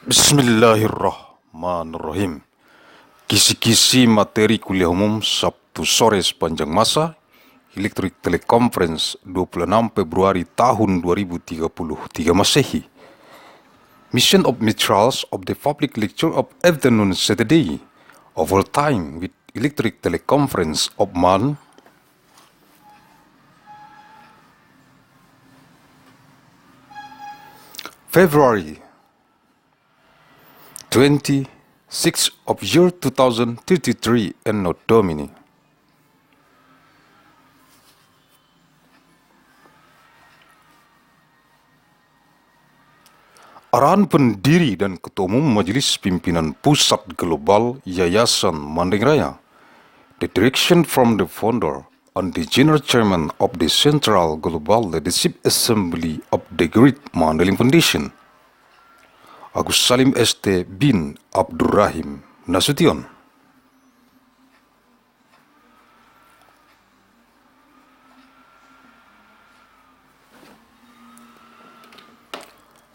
Bismillahirrahmanirrahim. Kisi-kisi materi kuliah umum Sabtu sore sepanjang masa Elektrik Teleconference 26 Februari tahun 2033 Masehi. Mission of Materials of the Public Lecture of Afternoon Saturday Overtime with Electric Teleconference of month February 26 of year 2033 ANNO DOMINI. Arahan Pendiri dan Ketua Umum Majelis Pimpinan Pusat Global Yayasan Mandailing Raya. The direction from the founder and the General Chairman of the Central Global Leadership Assembly of the Great Mandailing Foundation. Agussalim ST bin Abdur Rahim Nasution.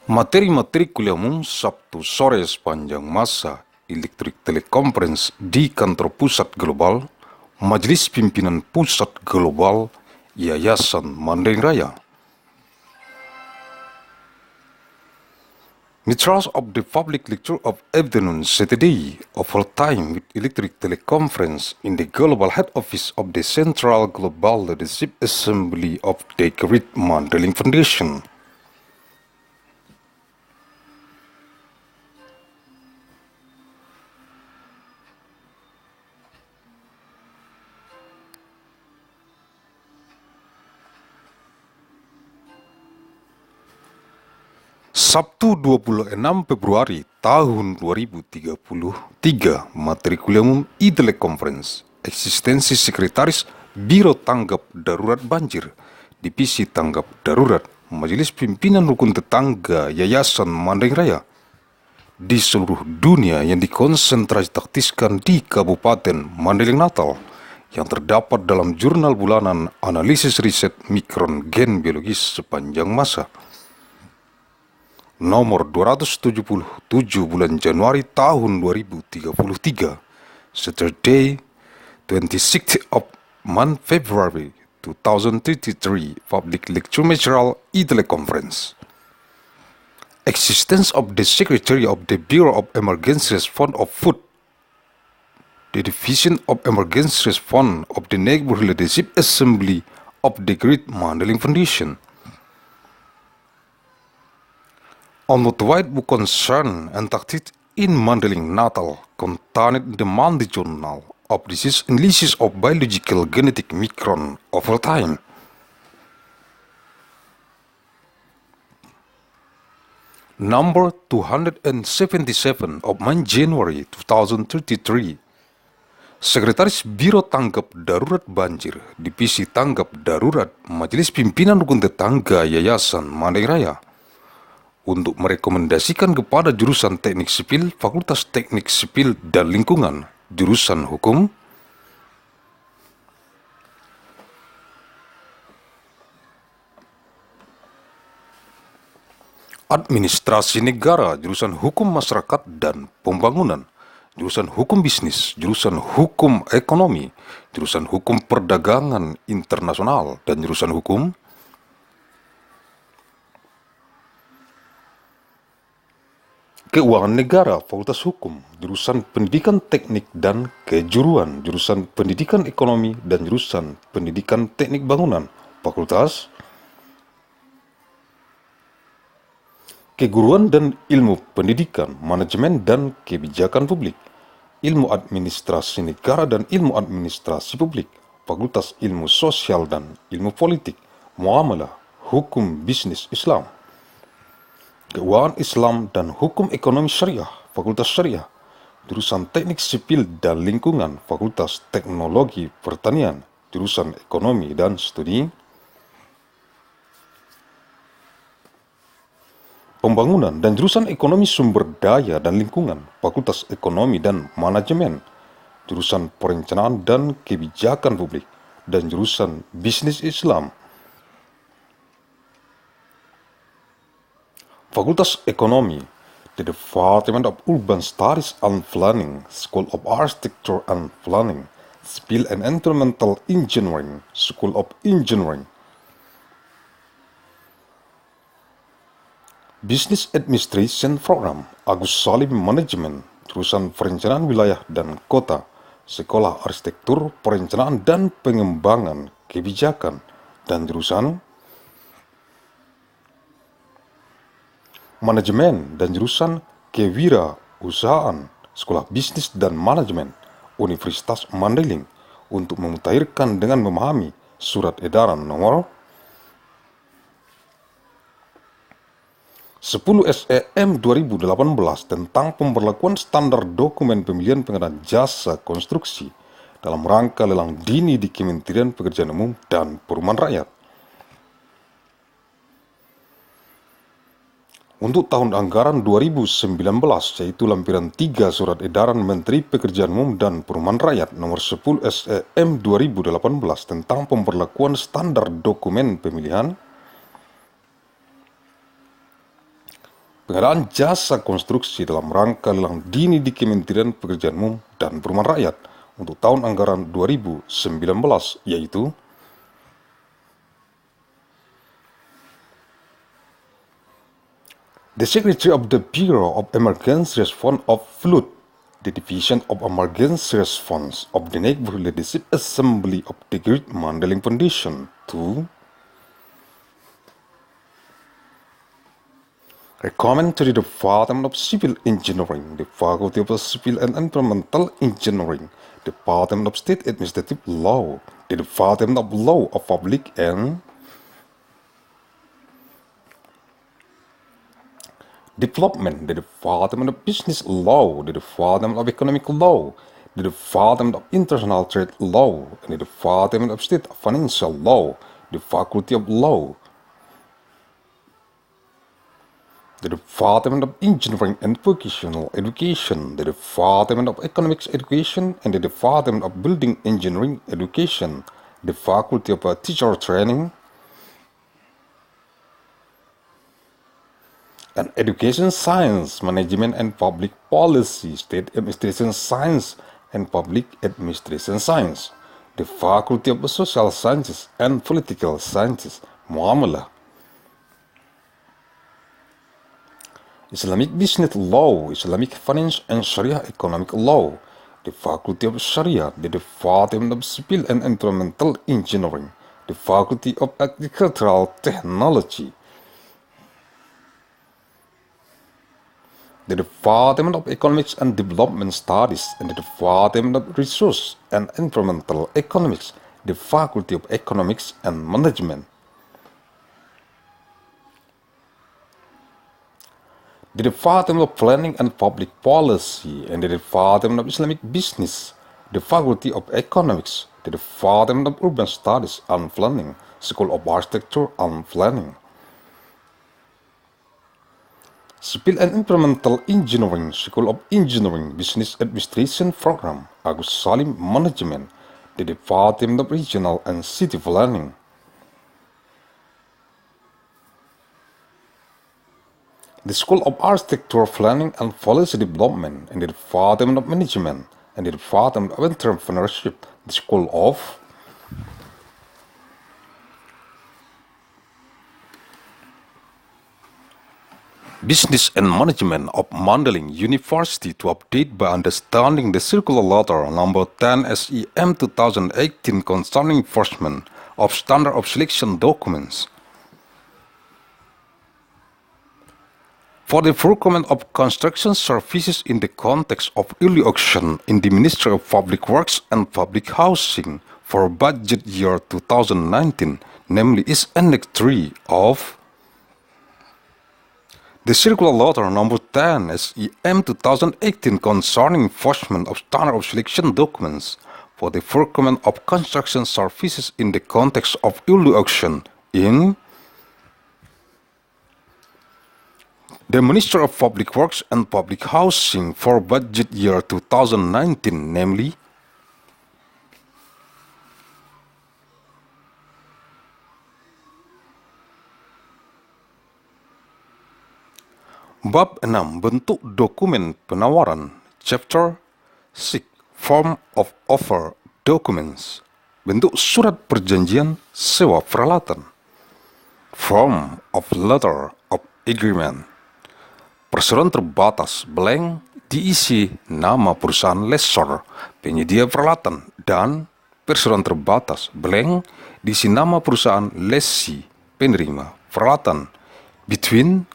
Materi-materi kuliah umum Sabtu sore sepanjang masa Elektrik Teleconference di kantor Pusat Global, Majelis Pimpinan Pusat Global Yayasan Mandailing Raya. Materials of the public lecture of afternoon Saturday overtime with Electric Teleconference in the Global Head Office of the Central Global Leadership Assembly of the Great Mandailing Foundation. Sabtu 26 Februari tahun 2033, materi kuliah umum TELECONFERENCE, eksistensi Sekretaris Biro Tanggap Darurat Banjir, Divisi Tanggap Darurat, Majelis Pimpinan Rukun Tetangga Yayasan Mandailing Raya, di seluruh dunia yang dikonsentrasi taktiskan di Kabupaten Mandailing Natal, yang terdapat dalam jurnal bulanan analisis riset mikron gen biologis sepanjang masa. Nomor 277 bulan Januari tahun 2033, Saturday 26th of month February 2033, Public Lecture Material e-Teleconference. Existence of the Secretary of the Bureau of Emergency Response of Food, the Division of Emergency Response of the Neighborhood Leadership Assembly of the Great Mandailing Foundation. On the wide book concern and tactics in Mandailing Natal contained the Monday Journal of Disease Analysis of Biological Genetic Micron over time. Number 277 of January 2033. Sekretaris Biro Tanggap Darurat Banjir, Divisi Tanggap Darurat, Majelis Pimpinan Rukun Tetangga Yayasan Mandailing Raya, untuk merekomendasikan kepada jurusan Teknik Sipil, Fakultas Teknik Sipil dan Lingkungan, jurusan Hukum, Administrasi Negara, jurusan Hukum Masyarakat dan Pembangunan, jurusan Hukum Bisnis, jurusan Hukum Ekonomi, jurusan Hukum Perdagangan Internasional, dan jurusan Hukum Keuangan Negara, Fakultas Hukum, jurusan Pendidikan Teknik dan Kejuruan, jurusan Pendidikan Ekonomi dan jurusan Pendidikan Teknik Bangunan, Fakultas Keguruan dan Ilmu Pendidikan, Manajemen dan Kebijakan Publik, Ilmu Administrasi Negara dan Ilmu Administrasi Publik, Fakultas Ilmu Sosial dan Ilmu Politik, Muamalah, Hukum Bisnis Islam, Keuangan Islam dan Hukum Ekonomi Syariah, Fakultas Syariah, jurusan Teknik Sipil dan Lingkungan, Fakultas Teknologi Pertanian, jurusan Ekonomi dan Studi Pembangunan, dan jurusan Ekonomi Sumber Daya dan Lingkungan, Fakultas Ekonomi dan Manajemen, jurusan Perencanaan dan Kebijakan Publik, dan jurusan Bisnis Islam. Fakultas Ekonomi the Department of Urban Studies and Planning, School of Architecture and Planning, Civil and Environmental Engineering, School of Engineering, Business Administration Program, Agussalim Management, jurusan Perencanaan Wilayah dan Kota, Sekolah Arsitektur, Perencanaan dan Pengembangan Kebijakan, dan jurusan Manajemen dan jurusan Kewirausahaan, Sekolah Bisnis dan Manajemen, Universitas Mandailing, untuk memutakhirkan dengan memahami Surat Edaran Nomor 10 SEM 2018 tentang pemberlakuan standar dokumen pemilihan pengadaan jasa konstruksi dalam rangka lelang dini di Kementerian Pekerjaan Umum dan Perumahan Rakyat. Untuk tahun anggaran 2019, yaitu lampiran 3 Surat Edaran Menteri Pekerjaan Umum dan Perumahan Rakyat Nomor 10 SEM 2018 tentang pemberlakuan standar dokumen pemilihan pengadaan jasa konstruksi dalam rangka lelang dini di Kementerian Pekerjaan Umum dan Perumahan Rakyat untuk tahun anggaran 2019, yaitu the Secretary of the Bureau of Emergency Response of Flood, the Division of Emergency Response of the Neighborhood Leadership Assembly of the Great Mandailing Foundation, to recommend to the Department of Civil Engineering, the Faculty of Civil and Environmental Engineering, Department of State Administrative Law, the Department of Law of Public and Development, the Department of Business Law, the Department of Economic Law, the Department of International Trade Law, and the Department of State Financial Law, the Faculty of Law, the Department of Engineering and Vocational Education, the Department of Economics Education, and the Department of Building Engineering Education, the Faculty of Teacher Training and Education Science, Management and Public Policy, State Administration Science and Public Administration Science, the Faculty of Social Sciences and Political Sciences, Muamalah, Islamic Business Law, Islamic Finance and Sharia Economic Law, the Faculty of Sharia, the Department of Civil and Environmental Engineering, the Faculty of Agricultural Technology, the Department of Economics and Development Studies, and the Department of Resource and Environmental Economics, the Faculty of Economics and Management, the Department of Planning and Public Policy, and the Department of Islamic Business, the Faculty of Economics, the Department of Urban Studies and Planning, School of Architecture and Planning, Civil and Environmental Engineering, School of Engineering, Business Administration Program, Agussalim Management, the Department of Regional and City Planning, the School of Architecture Planning and Policy Development, and the Department of Management, and the Department of Entrepreneurship, the School of Business and Management of Mandailing University to update by understanding the Circular Letter Number 10 SEM 2018 concerning enforcement of Standard of Selection Documents. For the procurement of construction services in the context of early auction in the Ministry of Public Works and Public Housing for budget year 2019, namely is Annex 3 of the Circular Letter Number 10 SEM 2018 concerning enforcement of Standard of Selection Documents for the procurement of construction services in the context of early auction in the Ministry of Public Works and Public Housing for budget year 2019, namely Bab 6. Bentuk dokumen penawaran. Chapter 6. Form of offer documents. Bentuk surat perjanjian sewa peralatan. Form of letter of agreement. Perseroan terbatas blank diisi nama perusahaan lessor penyedia peralatan dan perseroan terbatas blank diisi nama perusahaan lessee penerima peralatan. Between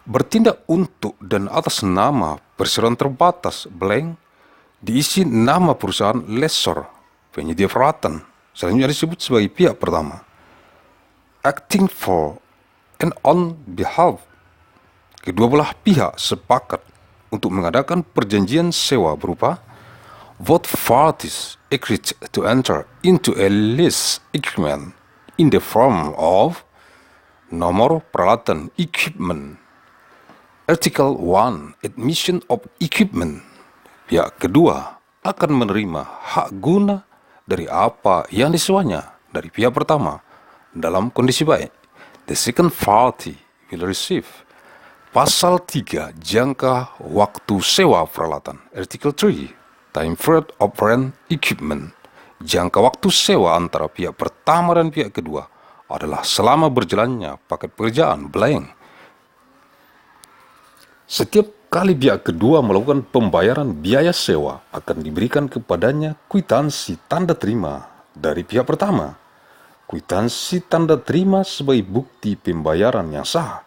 bertindak untuk dan atas nama perseroan terbatas blank diisi nama perusahaan lessor penyedia peralatan, selanjutnya disebut sebagai pihak pertama. Acting for and on behalf, kedua belah pihak sepakat untuk mengadakan perjanjian sewa berupa both parties agreed to enter into a lease agreement in the form of nomor peralatan equipment. Article 1. Admission of equipment. Pihak kedua akan menerima hak guna dari apa yang disewanya dari pihak pertama dalam kondisi baik. The second party will receive. Pasal 3. Jangka waktu sewa peralatan. Article 3. Time period of rent equipment. Jangka waktu sewa antara pihak pertama dan pihak kedua adalah selama berjalannya paket pekerjaan blank. Setiap kali pihak kedua melakukan pembayaran biaya sewa akan diberikan kepadanya kwitansi tanda terima dari pihak pertama. Kwitansi tanda terima sebagai bukti pembayaran yang sah.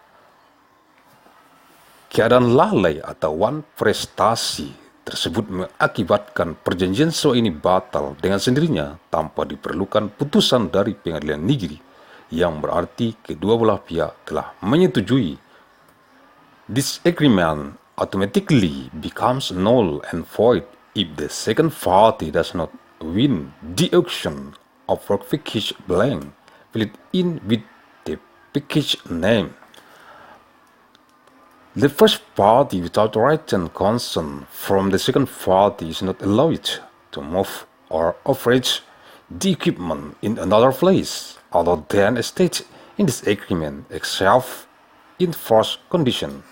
Keadaan lalai atau wan prestasi tersebut mengakibatkan perjanjian sewa ini batal dengan sendirinya tanpa diperlukan putusan dari pengadilan negeri, yang berarti kedua belah pihak telah menyetujui. This agreement automatically becomes null and void if the second party does not win the auction of work package blank filled in with the package name. The first party without written consent from the second party is not allowed to move or operate the equipment in another place other than stated in this agreement except in first condition.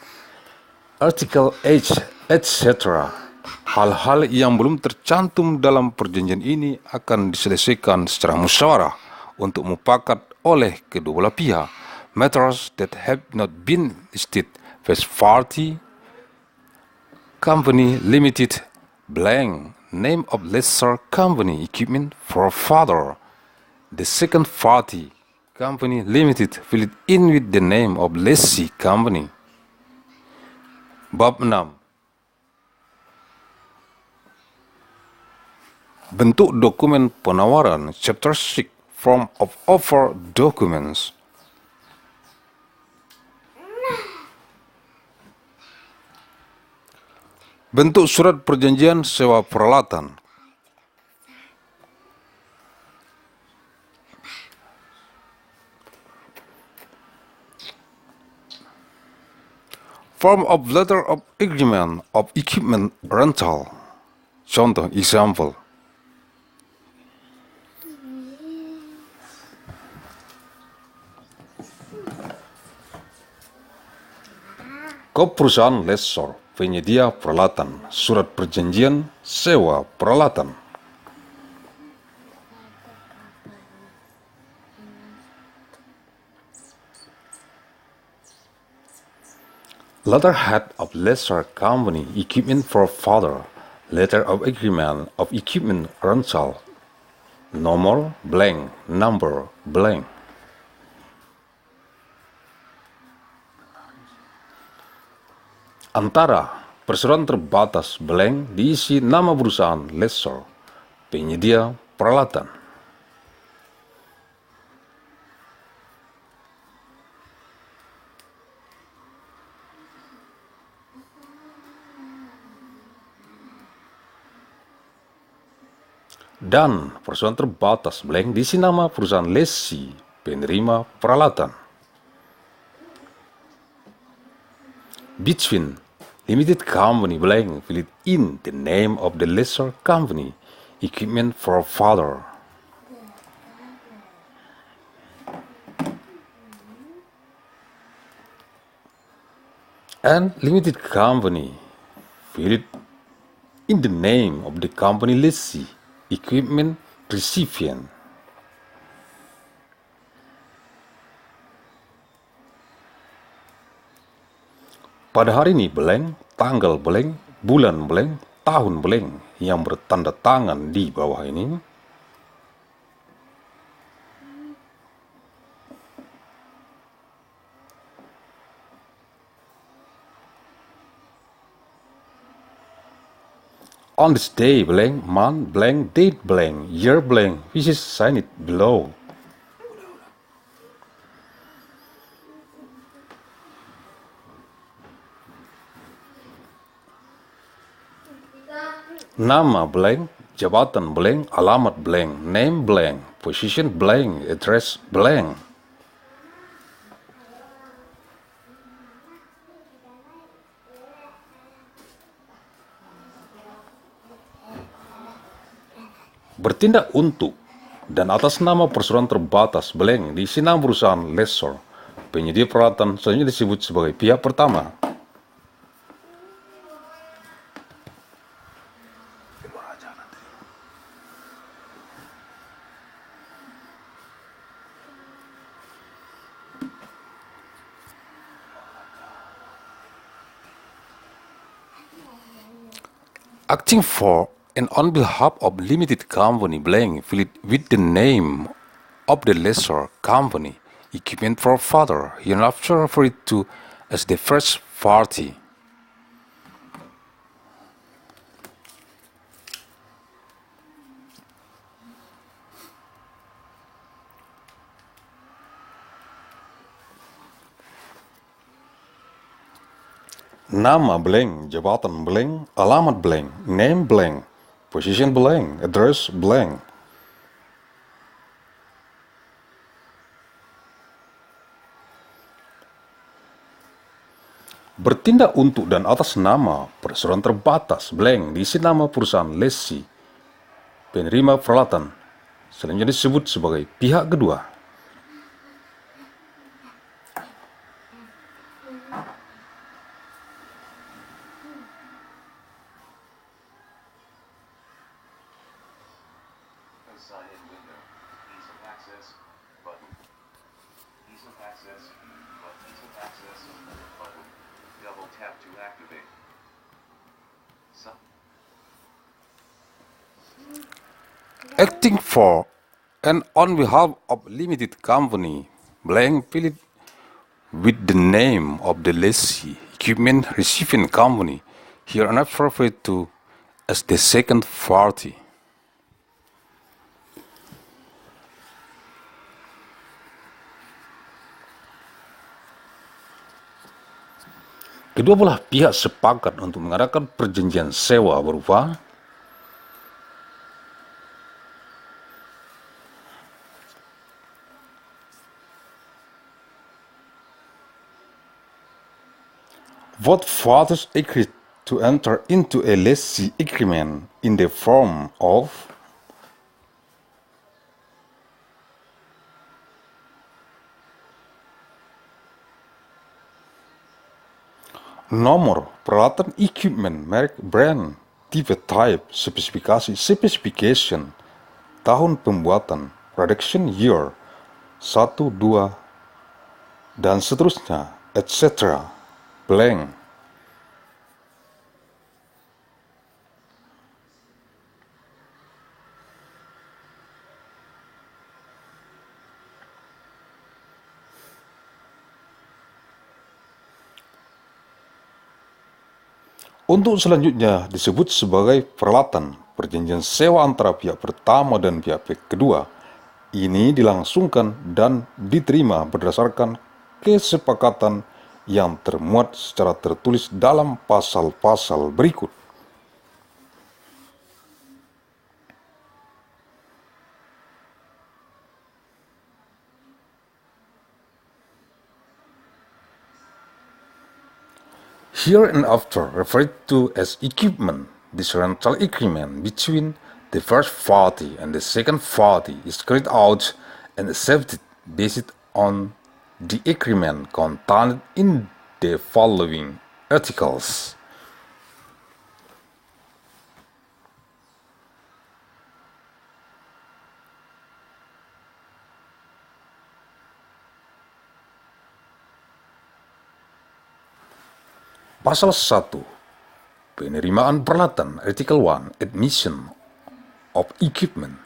Artikel H, etc. Hal-hal yang belum tercantum dalam perjanjian ini akan diselesaikan secara musyawarah untuk mufakat oleh kedua belah pihak. Matters that have not been listed. First party, company limited, blank, name of lessor company equipment provider. The second party, company limited, fill it in with the name of lessee company. Bab 6. Bentuk dokumen penawaran. Chapter 6. Form of offer documents. Bentuk surat perjanjian sewa peralatan. Form of letter of agreement of equipment rental. Contoh, example. Ke perusahaan lessor penyedia peralatan, surat perjanjian sewa peralatan. Letterhead of lessor company equipment provider, letter of agreement of equipment rental, nomor blank, number blank. Antara perseroan terbatas blank diisi nama perusahaan lessor penyedia peralatan. Dan perseroan terbatas blank diisi nama perusahaan lessee penerima peralatan. Between limited company blank fill it in the name of the lessor company equipment provider. and limited company, filled in the name of the company lessee, equipment recipient. Pada hari ini blank, tanggal blank, bulan blank, tahun blank yang bertanda tangan di bawah ini on this day blank, month blank, date blank, year blank, which is signed below. Nama blank, jabatan blank, alamat blank, name blank, position blank, address blank. Bertindak untuk dan atas nama perseroan terbatas blank diisi nama perusahaan lessor, penyedia peralatan selanjutnya disebut sebagai pihak pertama. Acting for and on behalf of limited company blank filled with the name of the lessor company, equipment provider, hereafter referred to as the first party. Nama blank, jabatan blank, alamat blank, name blank, position blank, address blank. Bertindak untuk dan atas nama perseroan terbatas blank diisi nama perusahaan lessee, penerima peralatan, selanjutnya disebut sebagai pihak kedua. Acting for and on behalf of limited company blank filled with the name of the lessee, equipment receiving company, hereinafter referred to as the second party. Kedua belah pihak sepakat untuk mengadakan perjanjian sewa berupa both parties agreed to enter into a lessee agreement in the form of nomor peralatan equipment, merek, brand, tipe, type, spesifikasi, specification, tahun pembuatan, production year, 1, 2, dan seterusnya, etc. blank. Untuk selanjutnya disebut sebagai peralatan perjanjian sewa antara pihak pertama dan pihak kedua. Ini dilangsungkan dan diterima berdasarkan kesepakatan yang termuat secara tertulis dalam pasal-pasal berikut. Hereinafter referred to as equipment, this rental agreement between the first party and the second party is carried out and accepted based on the agreement contained in the following Articles. Pasal 1. Penerimaan peralatan. Article 1. Admission of equipment.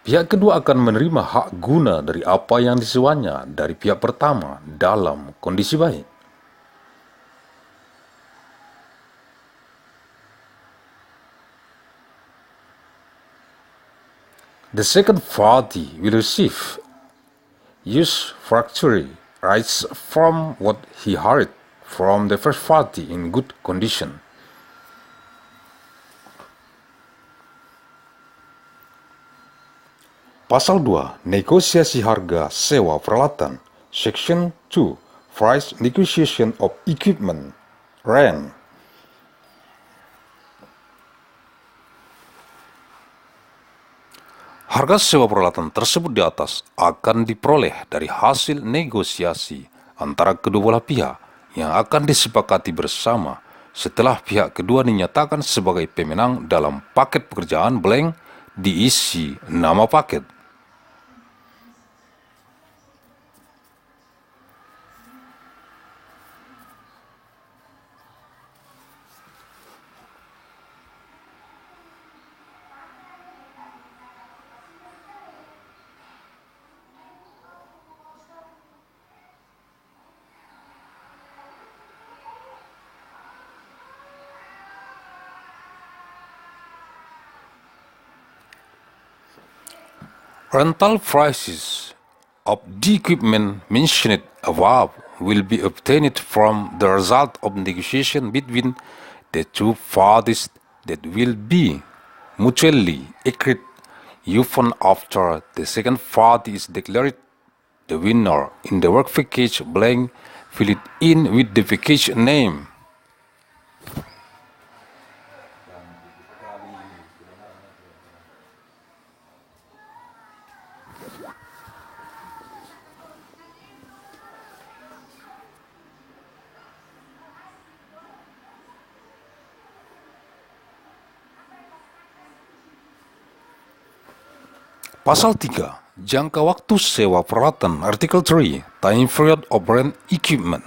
Pihak kedua akan menerima hak guna dari apa yang disewanya dari pihak pertama dalam kondisi baik. The second party will receive usufructuary rights from what he hired from the first party in good condition. Pasal 2. Negosiasi harga sewa peralatan. Section 2. Price negotiation of equipment. Rent. Harga sewa peralatan tersebut di atas akan diperoleh dari hasil negosiasi antara kedua belah pihak yang akan disepakati bersama setelah pihak kedua dinyatakan sebagai pemenang dalam paket pekerjaan blank diisi nama paket. Rental prices of the equipment mentioned above will be obtained from the result of negotiation between the two parties that will be mutually agreed upon after the second party is declared the winner in the work package blank filled in with the package name. Pasal 3. Jangka waktu sewa peralatan. Article 3. Time period of rent equipment.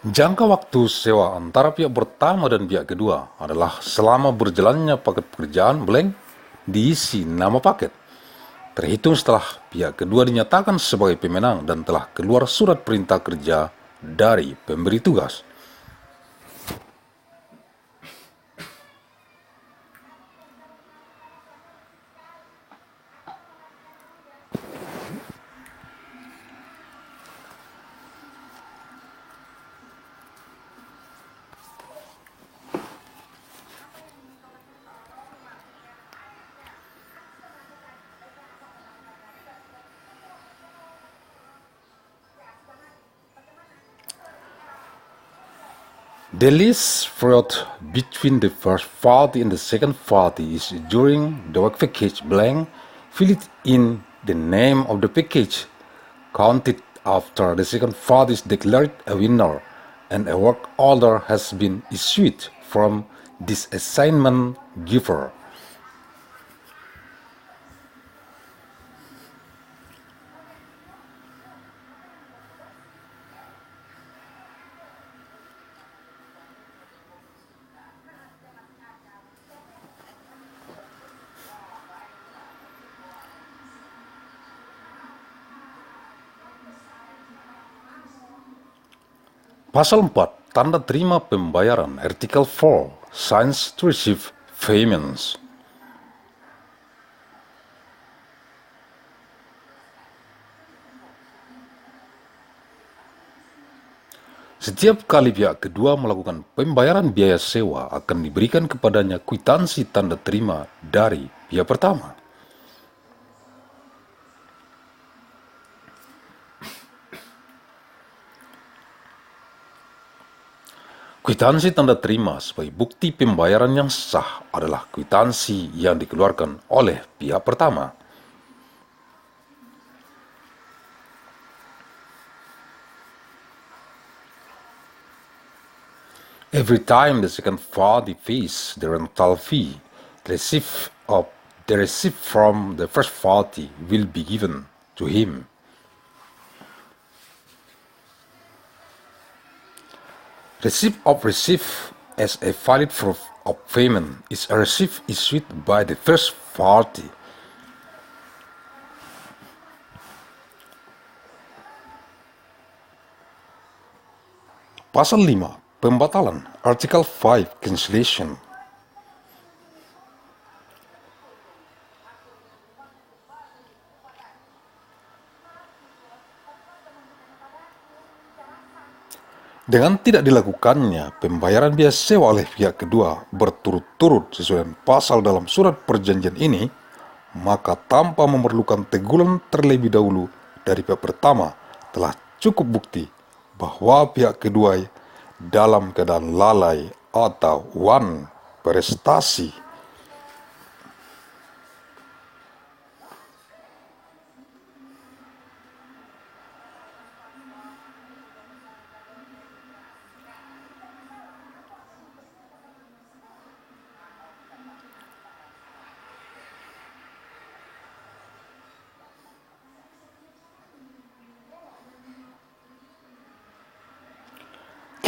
Jangka waktu sewa antara pihak pertama dan pihak kedua adalah selama berjalannya paket pekerjaan blank diisi nama paket, terhitung setelah pihak kedua dinyatakan sebagai pemenang dan telah keluar surat perintah kerja dari pemberi tugas. The lease period between the first party and the second party is during the work package blank filled in the name of the package counted after the second party is declared a winner and a work order has been issued from this assignment giver. Pasal 4. Tanda terima pembayaran. Article 4. Signs to receive payments. Setiap kali pihak kedua melakukan pembayaran biaya sewa akan diberikan kepadanya kwitansi tanda terima dari pihak pertama. Kwitansi tanda terima sebagai bukti pembayaran yang sah adalah kwitansi yang dikeluarkan oleh pihak pertama. Every time the second party pays the rental fee, the receipt from the first party will be given to him. Receipt as a valid proof of payment is a receipt issued by the first party. Pasal 5. Pembatalan. Article 5. Cancellation. Dengan tidak dilakukannya pembayaran biaya sewa oleh pihak kedua berturut-turut sesuai dengan pasal dalam surat perjanjian ini, maka tanpa memerlukan teguran terlebih dahulu dari pihak pertama telah cukup bukti bahwa pihak kedua dalam keadaan lalai atau wan prestasi.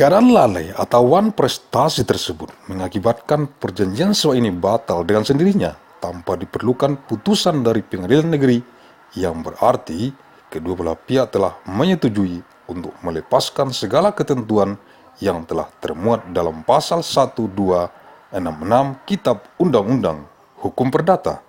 Keadaan lalai atau wan prestasi tersebut mengakibatkan perjanjian sewa ini batal dengan sendirinya tanpa diperlukan putusan dari pengadilan negeri, yang berarti kedua belah pihak telah menyetujui untuk melepaskan segala ketentuan yang telah termuat dalam pasal 1266 Kitab Undang-Undang Hukum Perdata.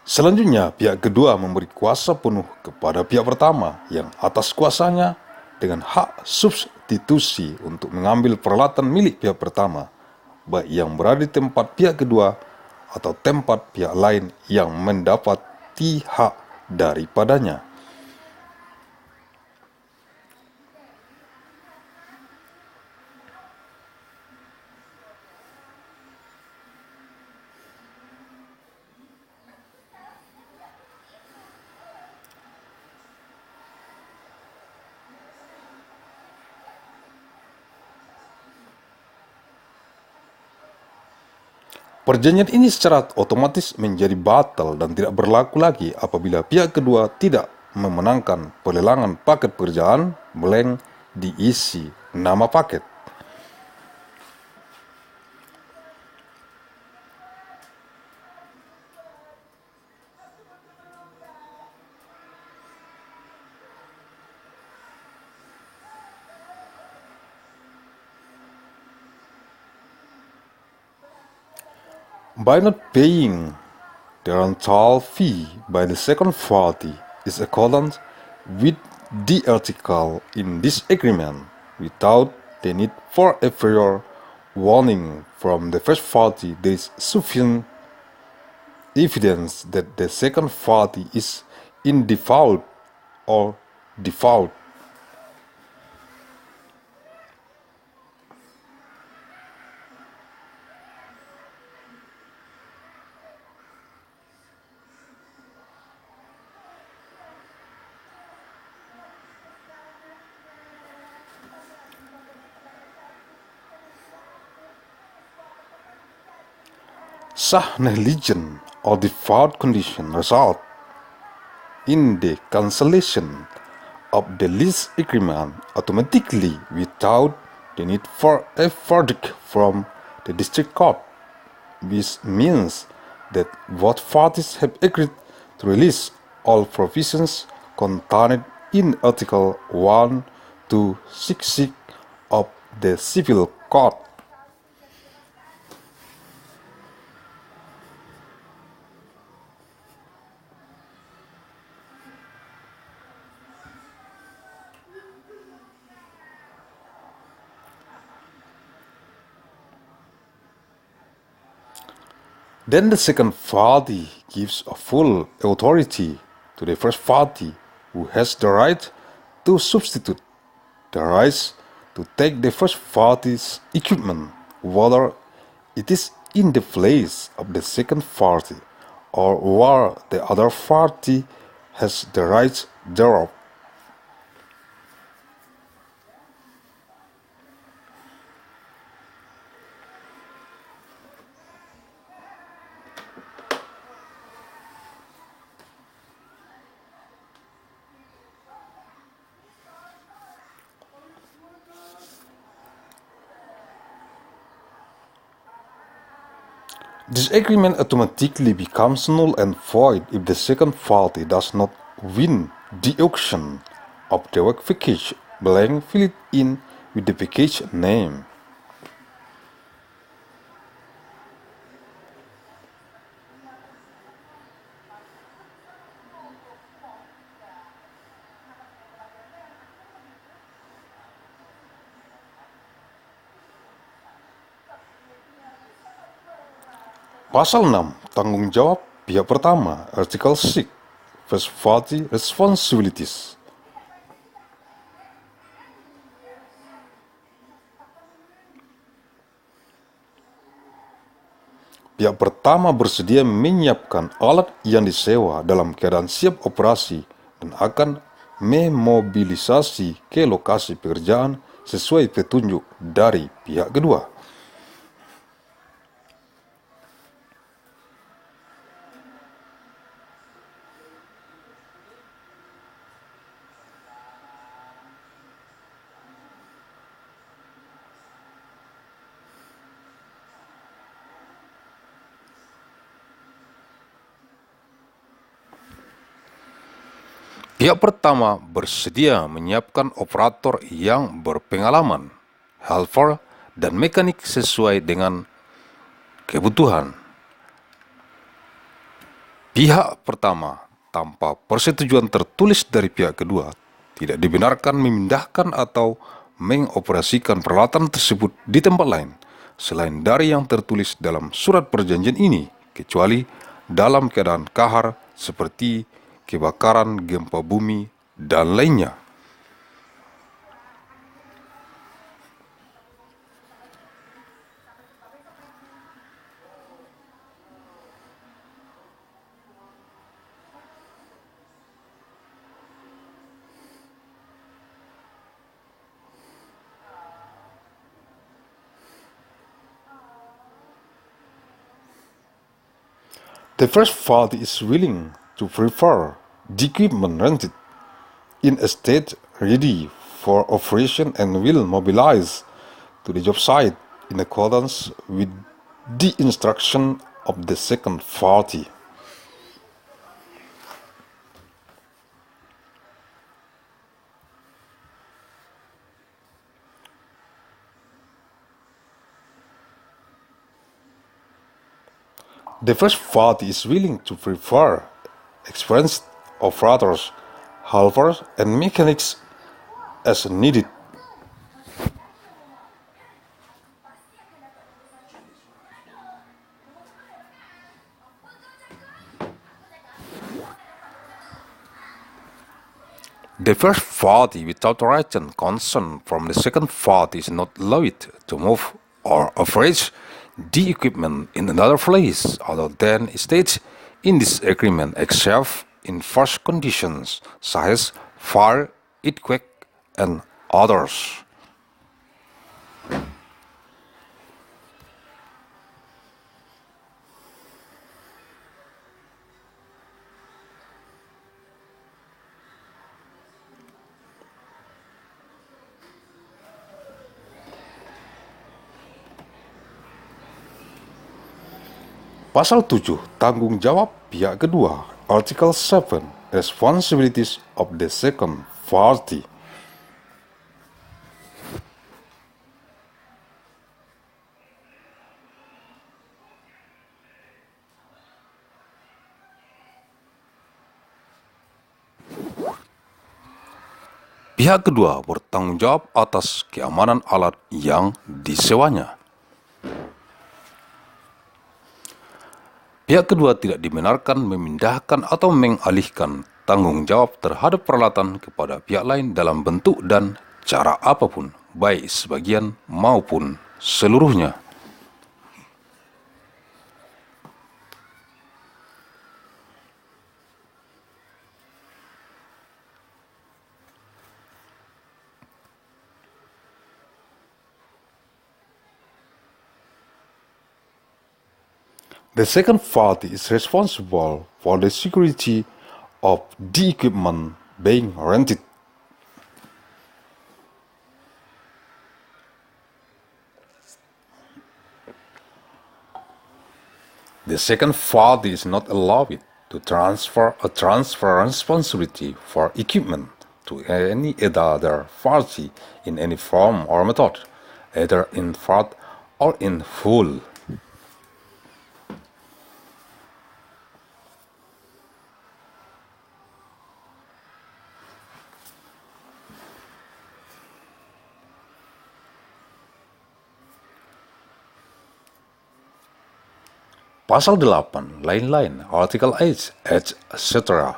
Selanjutnya, pihak kedua memberi kuasa penuh kepada pihak pertama yang atas kuasanya dengan hak substitusi untuk mengambil peralatan milik pihak pertama, baik yang berada di tempat pihak kedua atau tempat pihak lain yang mendapati hak daripadanya. Perjanjian ini secara otomatis menjadi batal dan tidak berlaku lagi apabila pihak kedua tidak memenangkan pelelangan paket pekerjaan blank diisi nama paket. By not paying the rental fee by the second party is accordant with the article in this agreement without the need for a prior warning from the first party. There is sufficient evidence that the second party is in default or default. Sah negligence or default condition result in the cancellation of the lease agreement automatically without the need for a verdict from the district court, which means that both parties have agreed to release all provisions contained in Article 1266 of the Civil Code. Then the second party gives a full authority to the first party, who has the right to substitute the rights to take the first party's equipment, whether it is in the place of the second party or where the other party has the rights thereof. This agreement automatically becomes null and void if the second party does not win the auction of the work package blank filled in with the package name. Pasal 6, tanggung jawab pihak pertama, Article 6, First Party Responsibilities. Pihak pertama bersedia menyiapkan alat yang disewa dalam keadaan siap operasi dan akan memobilisasi ke lokasi pekerjaan sesuai petunjuk dari pihak kedua. Pihak pertama bersedia menyiapkan operator yang berpengalaman, helper, dan mekanik sesuai dengan kebutuhan. Pihak pertama tanpa persetujuan tertulis dari pihak kedua tidak dibenarkan memindahkan atau mengoperasikan peralatan tersebut di tempat lain selain dari yang tertulis dalam surat perjanjian ini, kecuali dalam keadaan kahar seperti kebakaran, gempa bumi, dan lainnya. The first party is willing to prefer the equipment rented in a state ready for operation and will mobilize to the job site in accordance with the instruction of the second party. The first party is willing to prefer experienced operators, helpers, and mechanics as needed. The first party without written consent from the second party is not allowed to move or operate the equipment in another place other than stated in this agreement except in first conditions such as fire, earthquake, and others. Pasal 7, tanggung jawab pihak kedua, Article 7, Responsibilities of the second party. Pihak kedua bertanggung jawab atas keamanan alat yang disewanya. Pihak kedua tidak dibenarkan memindahkan atau mengalihkan tanggung jawab terhadap peralatan kepada pihak lain dalam bentuk dan cara apapun, baik sebagian maupun seluruhnya. The second party is responsible for the security of the equipment being rented. The second party is not allowed to transfer responsibility for equipment to any other party in any form or method, either in part or in full. Pasal 8, lain-lain, Artikel 8, etc.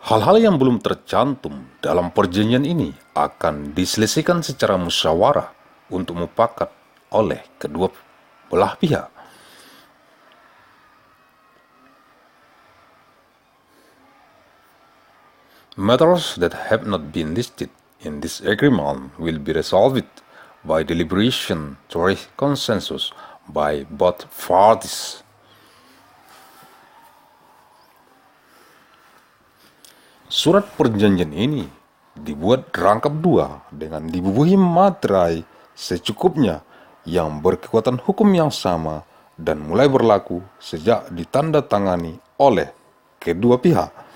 Hal-hal yang belum tercantum dalam perjanjian ini akan diselesaikan secara musyawarah untuk mufakat oleh kedua belah pihak. Matters that have not been listed in this agreement will be resolved by deliberation to reach consensus by both parties. Surat perjanjian ini dibuat rangkap dua dengan dibubuhi materai secukupnya yang berkekuatan hukum yang sama dan mulai berlaku sejak ditandatangani oleh kedua pihak.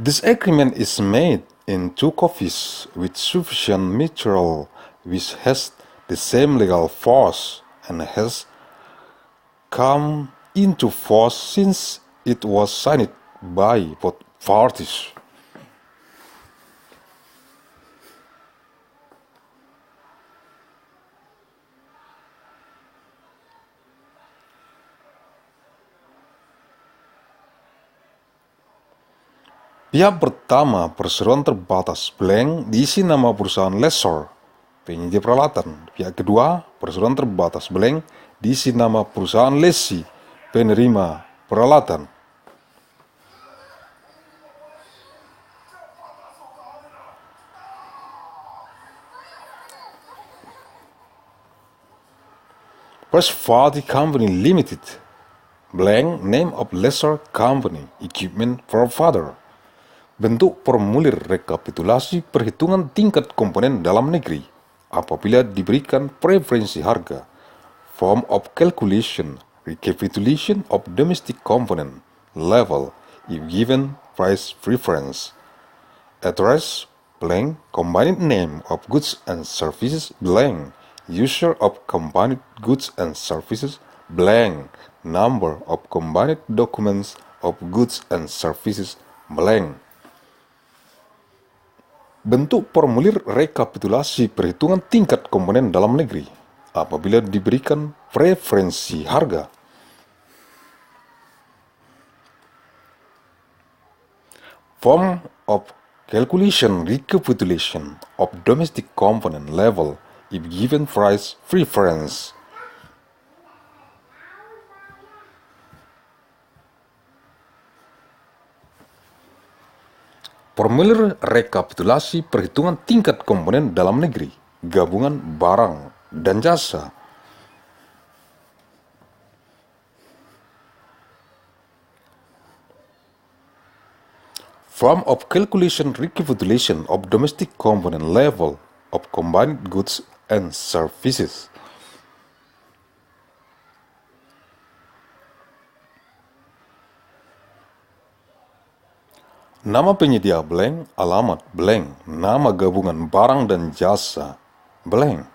This agreement is made in 2 copies with sufficient material which has the same legal force and has come into force since it was signed by both parties. Pihak pertama, perseroan terbatas blank diisi nama perusahaan lessor, penyedia peralatan. Pihak kedua, perseroan terbatas blank diisi nama perusahaan lesi, penerima peralatan. First Party Company Limited, blank name of lessor company, equipment provider. Bentuk formulir rekapitulasi perhitungan tingkat komponen dalam negeri apabila diberikan preferensi harga. Form of calculation, recapitulation of domestic component level if given price preference. Address blank, combined name of goods and services blank, user of combined goods and services blank, number of combined documents of goods and services blank. Bentuk formulir rekapitulasi perhitungan tingkat komponen dalam negeri apabila diberikan preferensi harga. Form of calculation recapitulation of domestic component level if given price preference. Formulir rekapitulasi perhitungan tingkat komponen dalam negeri, gabungan barang dan jasa. Form of calculation recapitulation of domestic component level of combined goods and services. Nama penyedia blank, alamat blank, nama gabungan barang dan jasa blank.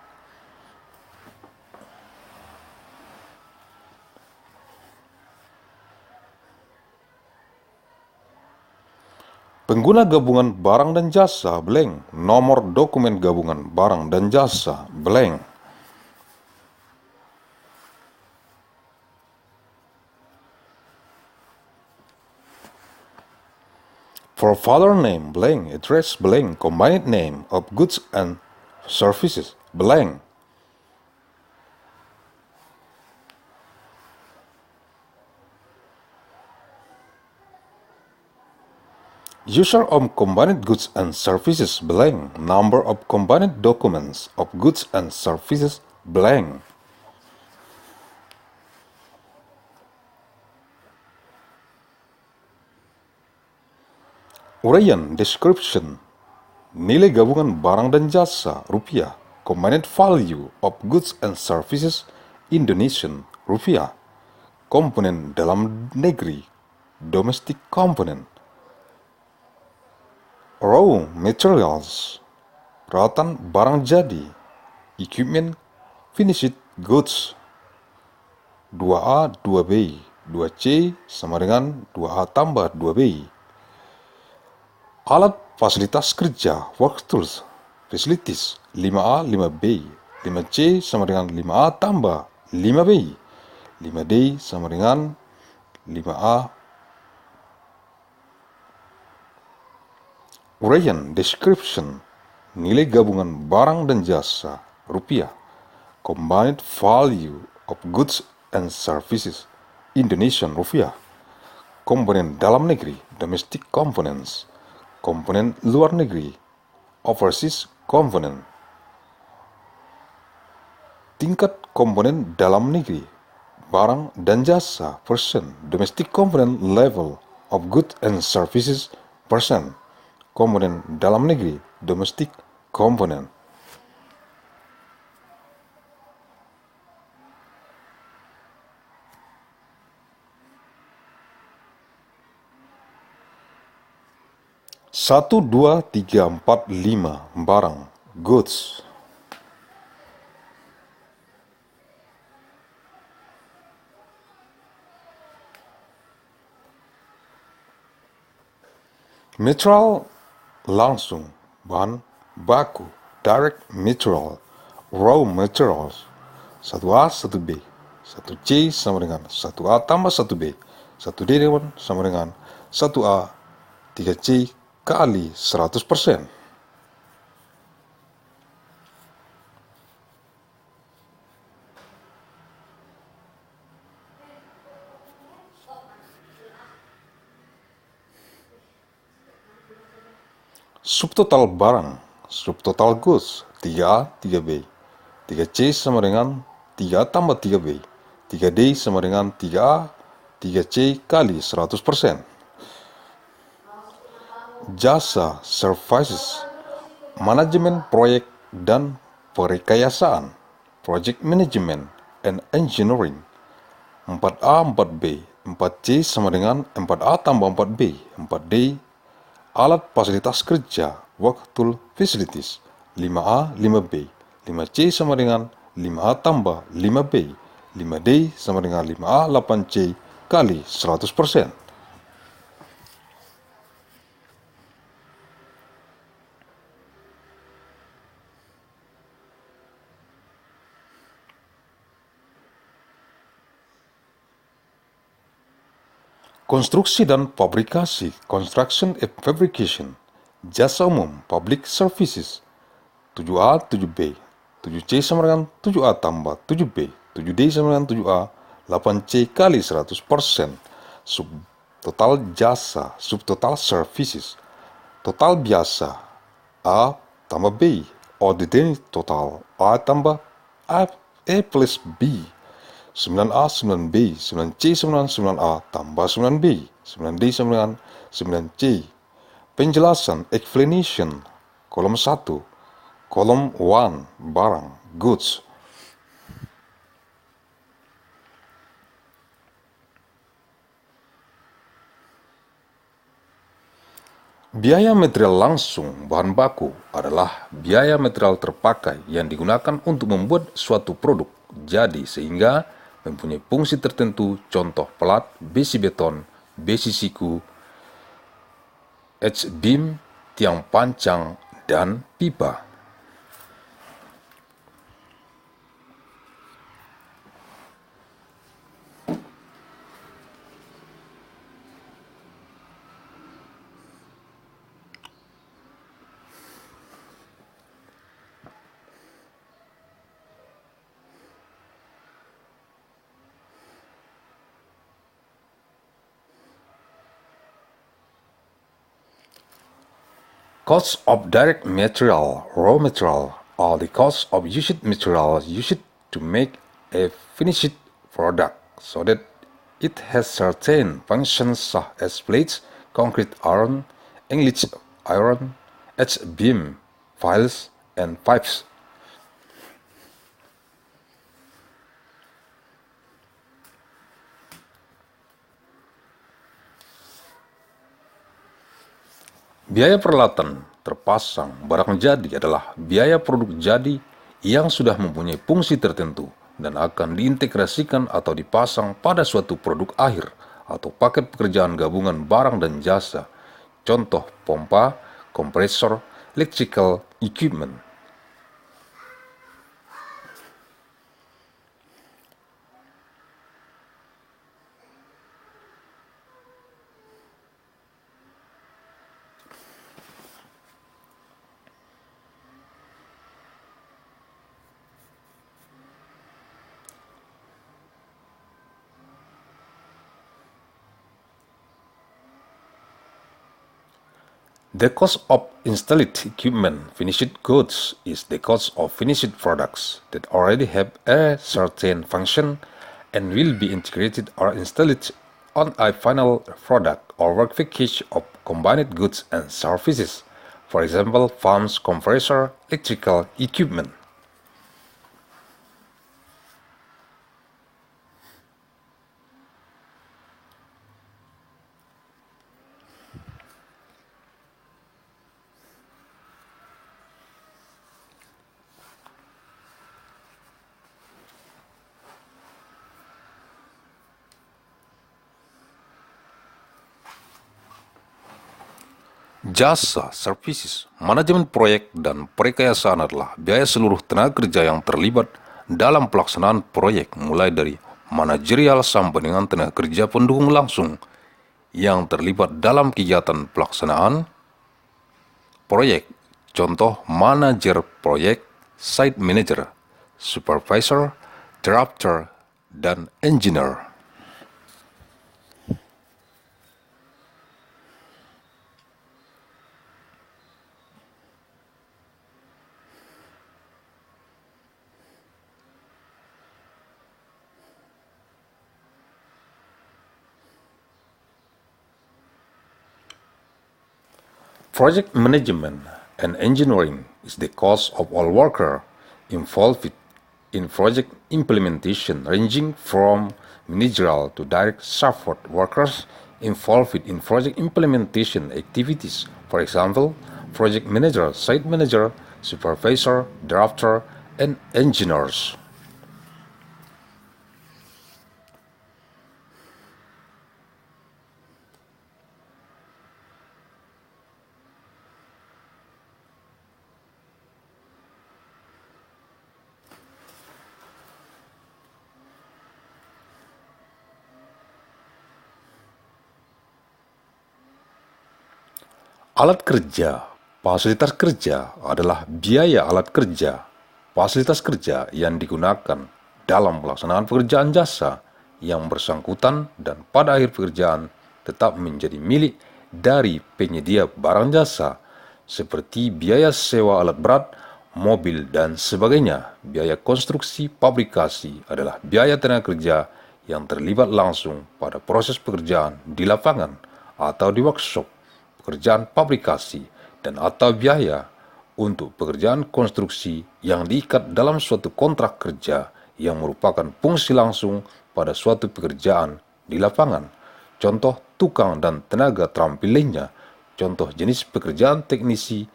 Pengguna gabungan barang dan jasa blank, nomor dokumen gabungan barang dan jasa blank. Provider name blank, address blank, combined name of goods and services blank. User of combined goods and services blank, number of combined documents of goods and services blank. Uraian description, nilai gabungan barang dan jasa rupiah, combined value of goods and services Indonesian rupiah, komponen dalam negeri domestic component, raw materials, peralatan barang jadi, equipment finished goods, 2A 2B, 2C sama dengan 2A tambah 2B. Alat fasilitas kerja, work tools, facilities, 5A 5B, 5C sama dengan 5A tambah 5B, 5D sama dengan 5A. Uraian description, nilai gabungan barang dan jasa rupiah, combined value of goods and services Indonesian rupiah, komponen dalam negeri domestic components, komponen luar negeri overseas component, tingkat komponen dalam negeri barang dan jasa persen, domestic component level of goods and services persen, komponen dalam negeri domestic component. Satu, dua, tiga, empat, lima barang goods. Material langsung, bahan baku, direct material, raw materials, 1A 1B, 1C sama dengan 1A tambah 1B, 1D sama dengan 1A 3C kali 100%. Subtotal barang, subtotal goods, 3A 3B, 3C sama dengan 3A tambah 3B, 3D sama dengan 3A 3C kali 100%. Jasa, services, manajemen proyek dan perekayasaan, project management and engineering, 4A 4B, 4C sama dengan 4A tambah 4B, 4D, alat fasilitas kerja, work tool facilities, 5A 5B, 5C sama dengan 5A tambah 5B, 5D sama dengan 5A 8C kali 100%. Konstruksi dan fabrikasi, construction and fabrication, jasa umum, public services, 7A 7B, 7C sama dengan 7A tambah 7B, 7D sama dengan 7A 8C kali 100%, subtotal jasa, subtotal services, total biasa, A tambah B, ordinary total, A tambah A plus B, 9A 9B, 9C sama dengan 9A tambah 9B, 9D sama dengan 9C. Penjelasan, explanation, kolom 1, kolom 1, barang, goods. Biaya material langsung bahan baku adalah biaya material terpakai yang digunakan untuk membuat suatu produk jadi sehingga mempunyai fungsi tertentu, contoh pelat, besi beton, besi siku, H-beam, tiang pancang, dan pipa. Cost of direct material, raw material, are the cost of used material used to make a finished product so that it has certain functions such as plates, concrete iron, English iron, H-beam, files, and pipes. Biaya peralatan terpasang barang jadi adalah biaya produk jadi yang sudah mempunyai fungsi tertentu dan akan diintegrasikan atau dipasang pada suatu produk akhir atau paket pekerjaan gabungan barang dan jasa. Contoh pompa, kompresor, electrical equipment. The cost of installed equipment, finished goods, is the cost of finished products that already have a certain function and will be integrated or installed on a final product or work package of combined goods and services. For example, pumps, compressor, electrical equipment. Jasa, services, manajemen proyek, dan perekayasaan adalah biaya seluruh tenaga kerja yang terlibat dalam pelaksanaan proyek mulai dari manajerial sampai dengan tenaga kerja pendukung langsung yang terlibat dalam kegiatan pelaksanaan proyek. Contoh manajer proyek, site manager, supervisor, drafter, dan engineer. Project management and engineering is the cost of all workers involved in project implementation, ranging from managerial to direct support workers involved in project implementation activities. For example, project manager, site manager, supervisor, drafter, and engineers. Alat kerja, fasilitas kerja adalah biaya alat kerja, fasilitas kerja yang digunakan dalam pelaksanaan pekerjaan jasa yang bersangkutan dan pada akhir pekerjaan tetap menjadi milik dari penyedia barang jasa, seperti biaya sewa alat berat, mobil, dan sebagainya. Biaya konstruksi fabrikasi adalah biaya tenaga kerja yang terlibat langsung pada proses pekerjaan di lapangan atau di workshop, pekerjaan fabrikasi, dan atau biaya untuk pekerjaan konstruksi yang diikat dalam suatu kontrak kerja yang merupakan fungsi langsung pada suatu pekerjaan di lapangan. Contoh tukang dan tenaga terampil lainnya, Contoh jenis pekerjaan teknisi,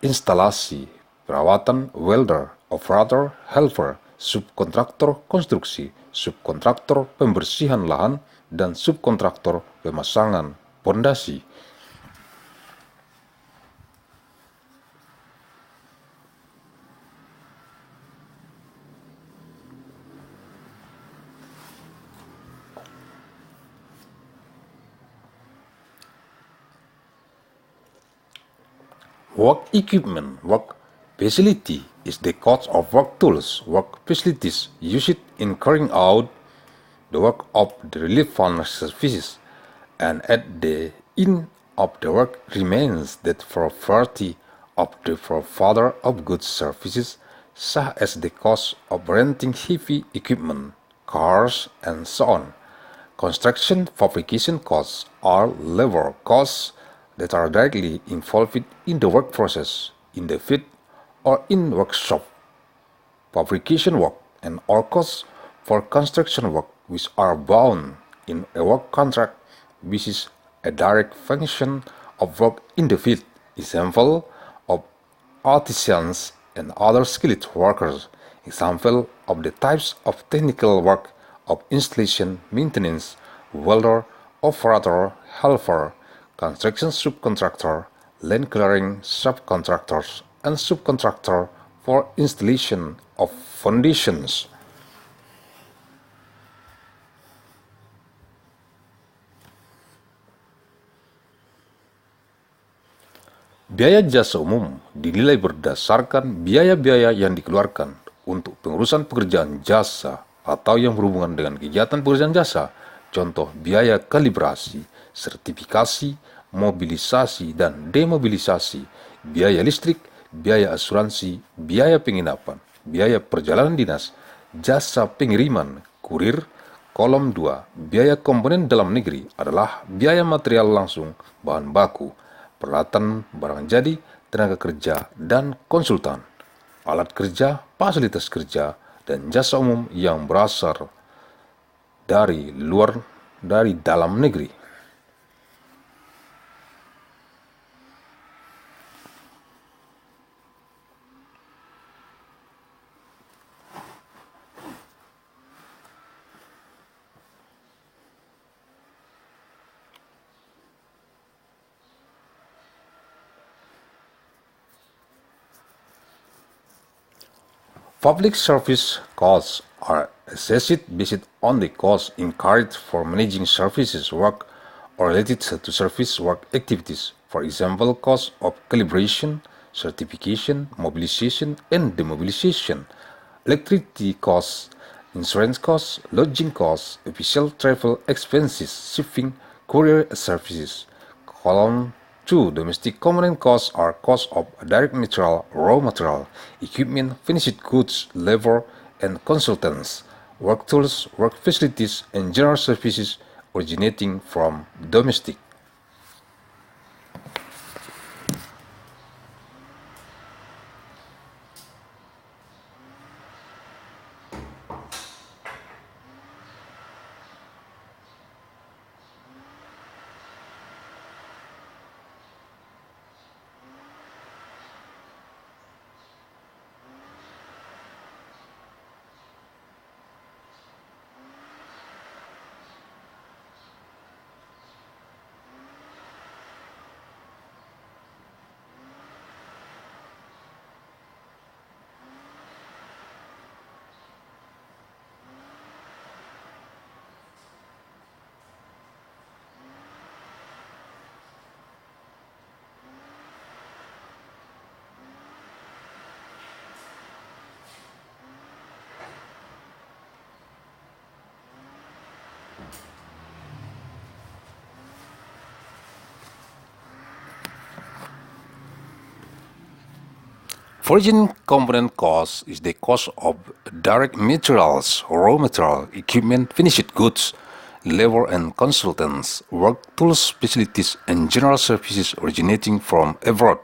instalasi, perawatan, welder, operator, helper, subkontraktor konstruksi, subkontraktor pembersihan lahan, dan subkontraktor pemasangan pondasi. Work equipment, work facility is the cost of work tools, work facilities used in carrying out the work of the relief fund services, and at the end of the work remains the property of the provider of goods services, such as the cost of renting heavy equipment, cars, and so on. Construction fabrication costs are labor costs that are directly involved in the work process, in the field, or in workshop. Fabrication work and all costs for construction work which are bound in a work contract, which is a direct function of work in the field, example of artisans and other skilled workers, example of the types of technical work of installation, maintenance, welder, operator, helper, construction subcontractor, land clearing subcontractors, and subcontractor for installation of foundations. Biaya jasa umum dinilai berdasarkan biaya-biaya yang dikeluarkan untuk pengurusan pekerjaan jasa atau yang berhubungan dengan kegiatan pekerjaan jasa, contoh biaya kalibrasi, sertifikasi, mobilisasi dan demobilisasi, biaya listrik, biaya asuransi, biaya penginapan, biaya perjalanan dinas, jasa pengiriman, kurir. Kolom 2, biaya komponen dalam negeri adalah biaya material langsung, bahan baku, peralatan barang jadi, tenaga kerja, dan konsultan, alat kerja, fasilitas kerja, dan jasa umum yang berasal dari dalam negeri. Public service costs are assessed based on the costs incurred for managing services work or related to service work activities, for example, costs of calibration, certification, mobilization, and demobilization, electricity costs, insurance costs, lodging costs, official travel expenses, shipping, courier services. Column 2. Domestic component costs are costs of direct material, raw material, equipment, finished goods, labor, and consultants, work tools, work facilities, and general services originating from domestic. Virgin component cost is the cost of direct materials, raw material, equipment, finished goods, labor and consultants, work tools, facilities, and general services originating from abroad.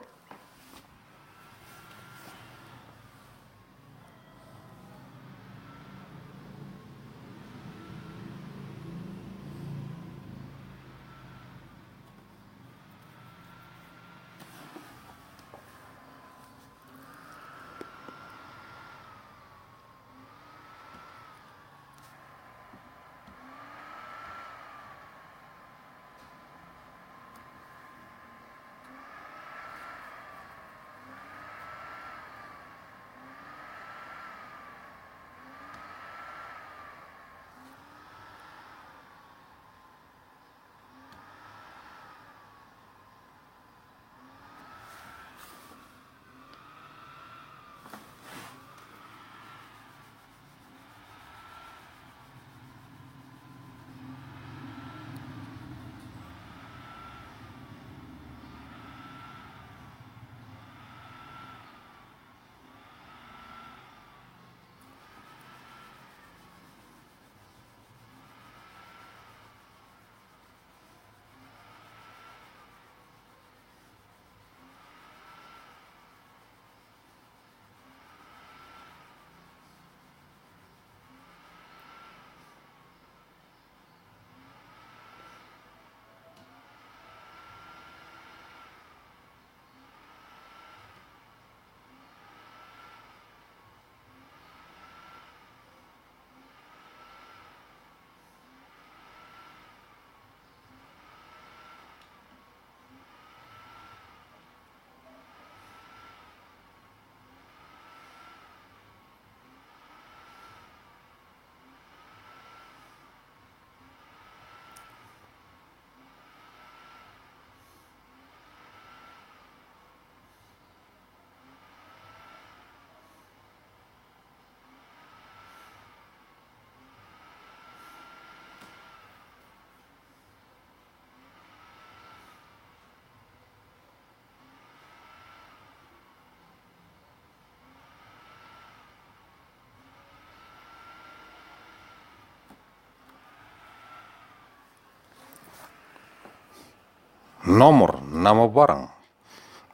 Nomor nama barang.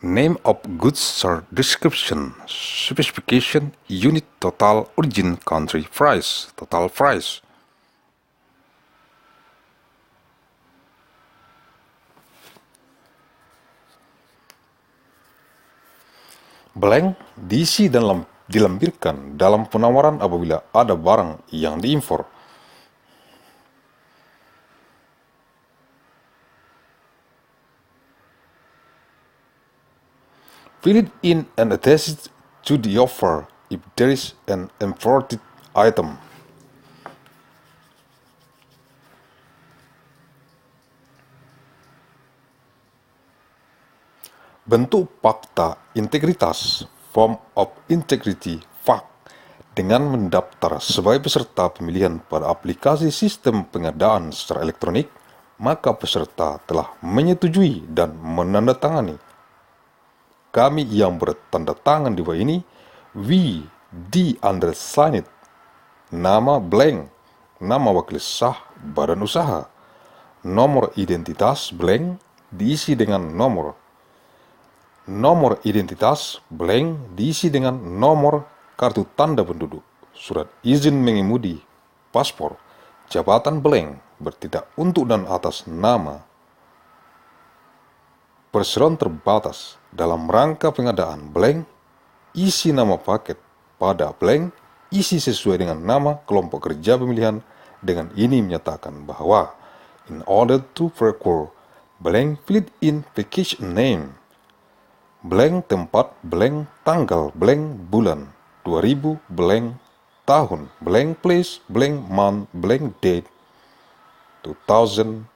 Name of goods or description, specification, unit, total, origin, country, price, total price. Blank diisi dan dilampirkan dalam penawaran apabila ada barang yang diimpor. Fill it in and attach it to the offer if there is an imported item. Bentuk fakta integritas, form of integrity, FAQ, dengan mendaftar sebagai peserta pemilihan pada aplikasi sistem pengadaan secara elektronik, maka peserta telah menyetujui dan menandatangani. Kami yang bertanda tangan di bawah ini, we, the undersigned, nama blank, nama wakil sah badan usaha, nomor identitas blank diisi dengan nomor identitas blank diisi dengan nomor kartu tanda penduduk, surat izin mengemudi, paspor, jabatan blank bertindak untuk dan atas nama, perseroan terbatas dalam rangka pengadaan blank, isi nama paket pada blank, isi sesuai dengan nama kelompok kerja pemilihan. Dengan ini menyatakan bahwa in order to procure blank, fill it in package name, blank tempat, blank tanggal, blank bulan, 2000, blank tahun, blank place, blank month, blank date, 2000,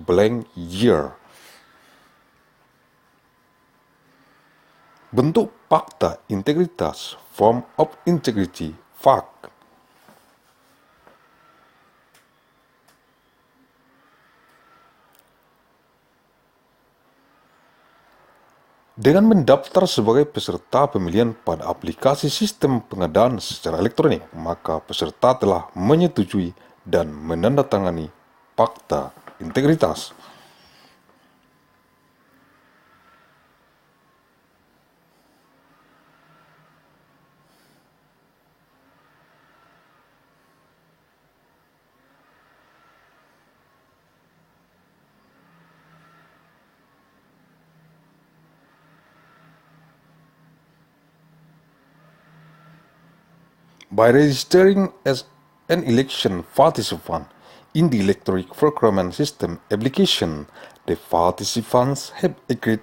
blank year. Bentuk fakta integritas, form of integrity, FAQ. Dengan mendaftar sebagai peserta pemilihan pada aplikasi sistem pengadaan secara elektronik, maka peserta telah menyetujui dan menandatangani fakta integritas. By registering as an election participant in the electronic procurement system application, the participants have agreed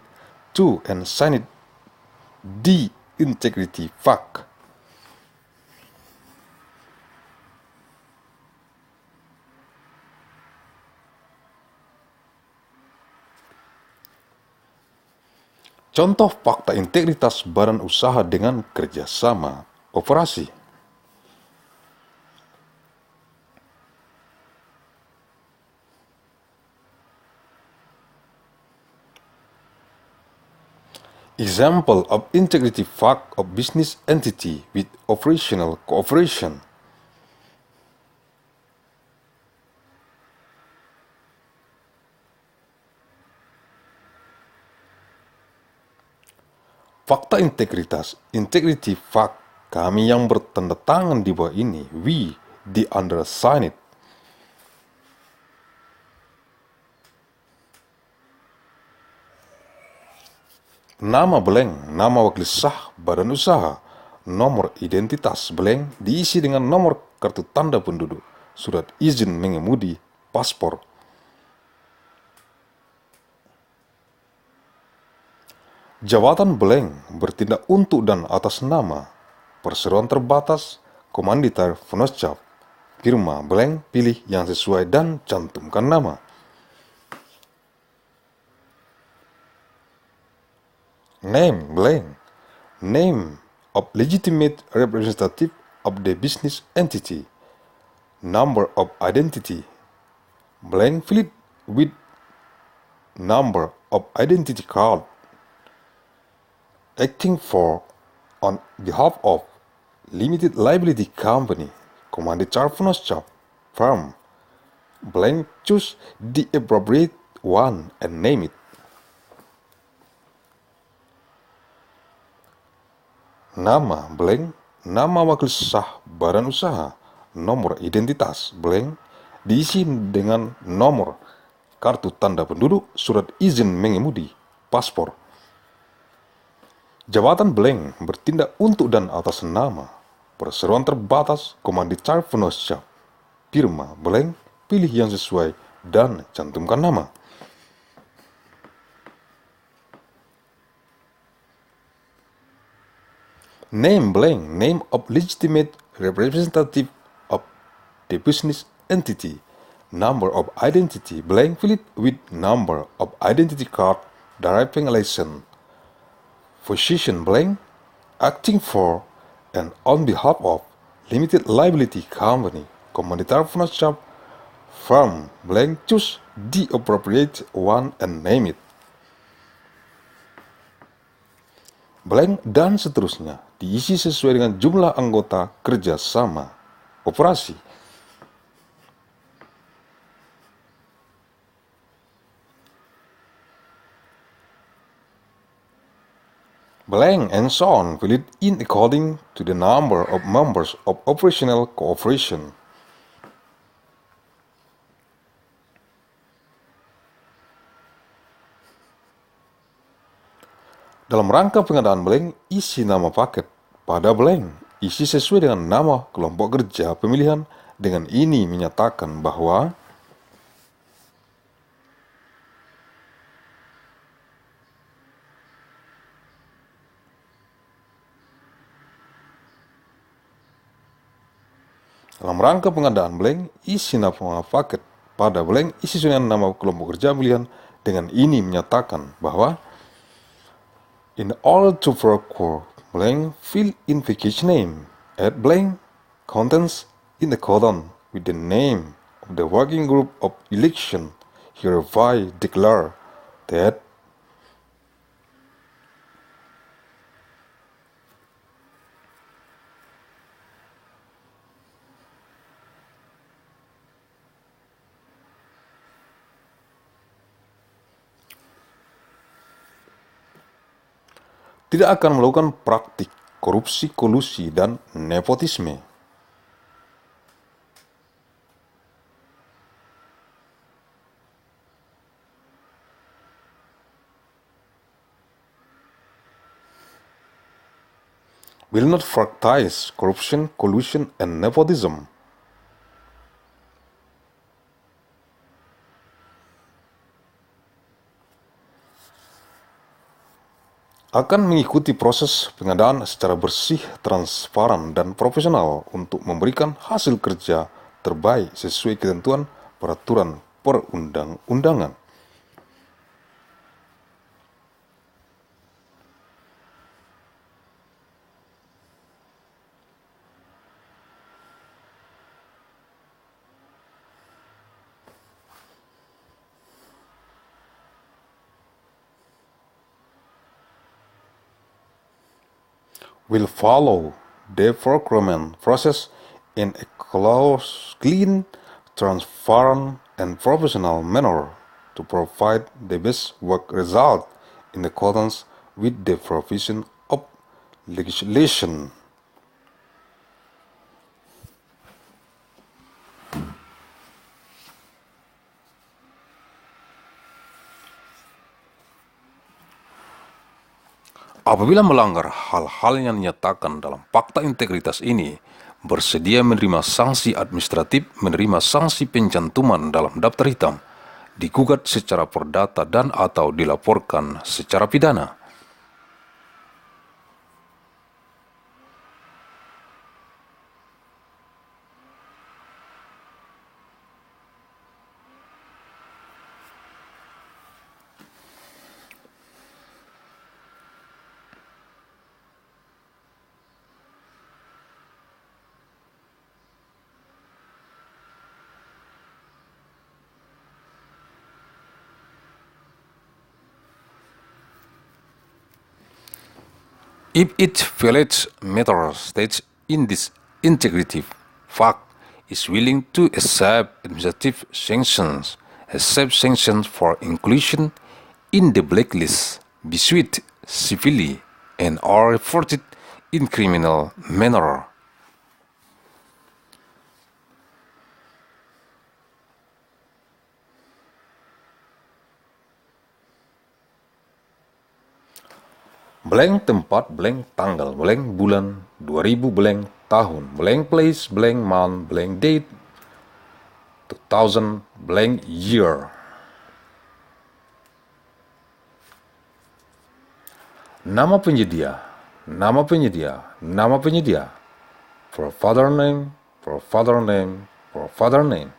to and signed the integrity FAQ. Contoh fakta integritas badan usaha dengan kerjasama operasi. Example of integrity FAQ of business entity with operational cooperation. Fakta integritas, integrity FAQ, kami yang bertanda tangan di bawah ini, we, the undersigned. Nama blank, nama wakil sah badan usaha, nomor identitas blank diisi dengan nomor kartu tanda penduduk, surat izin mengemudi, paspor. Jabatan blank bertindak untuk dan atas nama, perseroan terbatas, komanditer penucap, firma blank pilih yang sesuai dan cantumkan nama. Name blank, name of legitimate representative of the business entity, number of identity, blank fill it with number of identity card, acting for on behalf of limited liability company, commanditar penucap, firm, blank choose the appropriate one and name it. Nama blank, nama wakil sah badan usaha, nomor identitas blank, diisi dengan nomor kartu tanda penduduk, surat izin mengemudi, paspor. Jabatan blank bertindak untuk dan atas nama perseroan terbatas, komanditer penosiap, firma blank, pilih yang sesuai dan cantumkan nama. Name blank, name of legitimate representative of the business entity. Number of identity blank, fill it with number of identity card, driving license. Position blank, acting for and on behalf of limited liability company, communitary penosiap, firm blank, choose the appropriate one and name it. Blank dan seterusnya diisi sesuai dengan jumlah anggota kerjasama operasi. Blank and so on, fill it in according to the number of members of operational cooperation. Dalam rangka pengadaan blank, isi nama paket pada blank, isi sesuai dengan nama kelompok kerja pemilihan. Dengan ini menyatakan bahwa dalam rangka pengadaan blank, isi nama paket pada blank, isi sesuai dengan nama kelompok kerja pemilihan. Dengan ini menyatakan bahwa in order to procure blank, fill in vacation name, add blank contents in accordance with the name of the working group of election, hereby declare that tidak akan melakukan praktik korupsi, kolusi, dan nepotisme. Will not practice corruption, collusion, and nepotism. Akan mengikuti proses pengadaan secara bersih, transparan, dan profesional untuk memberikan hasil kerja terbaik sesuai ketentuan peraturan perundang-undangan. Will follow the procurement process in a clean, transparent, and professional manner to provide the best work result in accordance with the provision of legislation. Apabila melanggar hal-hal yang dinyatakan dalam fakta integritas ini, bersedia menerima sanksi administratif, menerima sanksi pencantuman dalam daftar hitam, digugat secara perdata dan atau dilaporkan secara pidana. If it violates matter states in this integrative fact is willing to accept administrative sanctions, accept sanctions for inclusion in the blacklist, be sued civilly, and are reported in criminal manner. Blank tempat, blank tanggal, blank bulan, 2000 blank tahun, blank place, blank month, blank date, 2000 blank year. Nama penyedia, nama penyedia, nama penyedia. Provider name, provider name, provider name.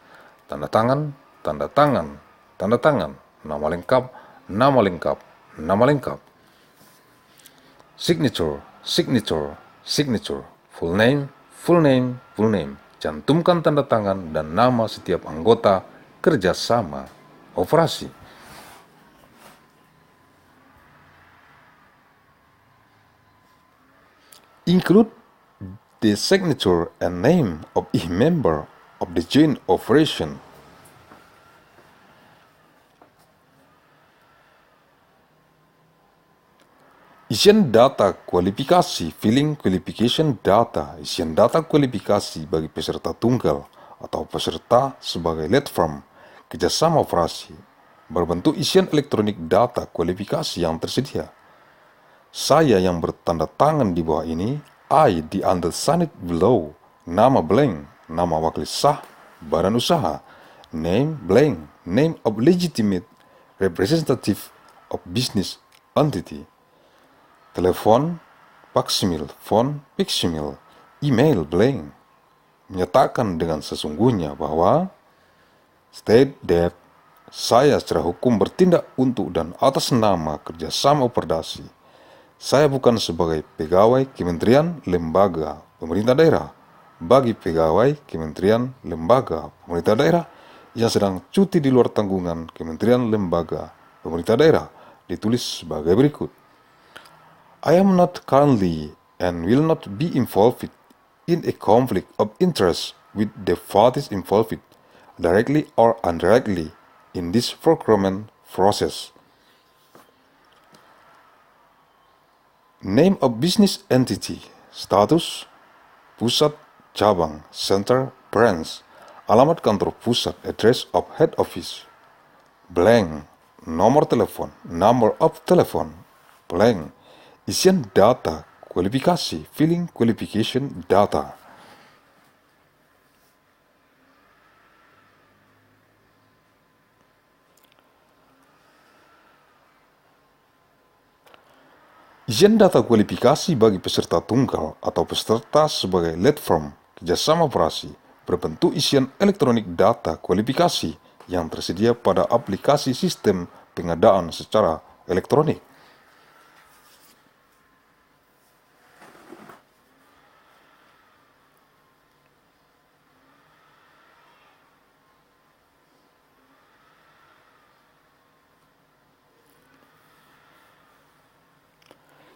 Tanda tangan, tanda tangan, tanda tangan. Nama lengkap, nama lengkap, nama lengkap. Signature, signature, signature. Full name, full name, full name. Cantumkan tanda tangan dan nama setiap anggota kerjasama operasi. Include the signature and name of each member of the joint operation. Isian data kualifikasi, filling qualification data, isian data kualifikasi bagi peserta tunggal atau peserta sebagai platform kerjasama operasi berbentuk isian elektronik data kualifikasi yang tersedia. Saya yang bertanda tangan di bawah ini, I the undersigned below, nama blank, nama wakil sah, badan usaha, name blank, name of legitimate representative of business entity. Telepon, faksimil, phone, fiksimil, email, blank. Menyatakan dengan sesungguhnya bahwa state that saya secara hukum bertindak untuk dan atas nama kerjasama operasi. Saya bukan sebagai pegawai kementerian lembaga pemerintah daerah bagi pegawai kementerian lembaga pemerintah daerah yang sedang cuti di luar tanggungan kementerian lembaga pemerintah daerah, ditulis sebagai berikut. I am not currently and will not be involved in a conflict of interest with the parties involved, directly or indirectly, in this procurement process. Name of business entity, status, Pusat, Cabang, Center, Branch, alamat kantor pusat, address of head office, blank, nomor telepon, number of telephone, blank, isian data, kualifikasi, filling qualification data. Isian data kualifikasi bagi peserta tunggal atau peserta sebagai platform kerjasama operasi berbentuk isian elektronik data kualifikasi yang tersedia pada aplikasi sistem pengadaan secara elektronik.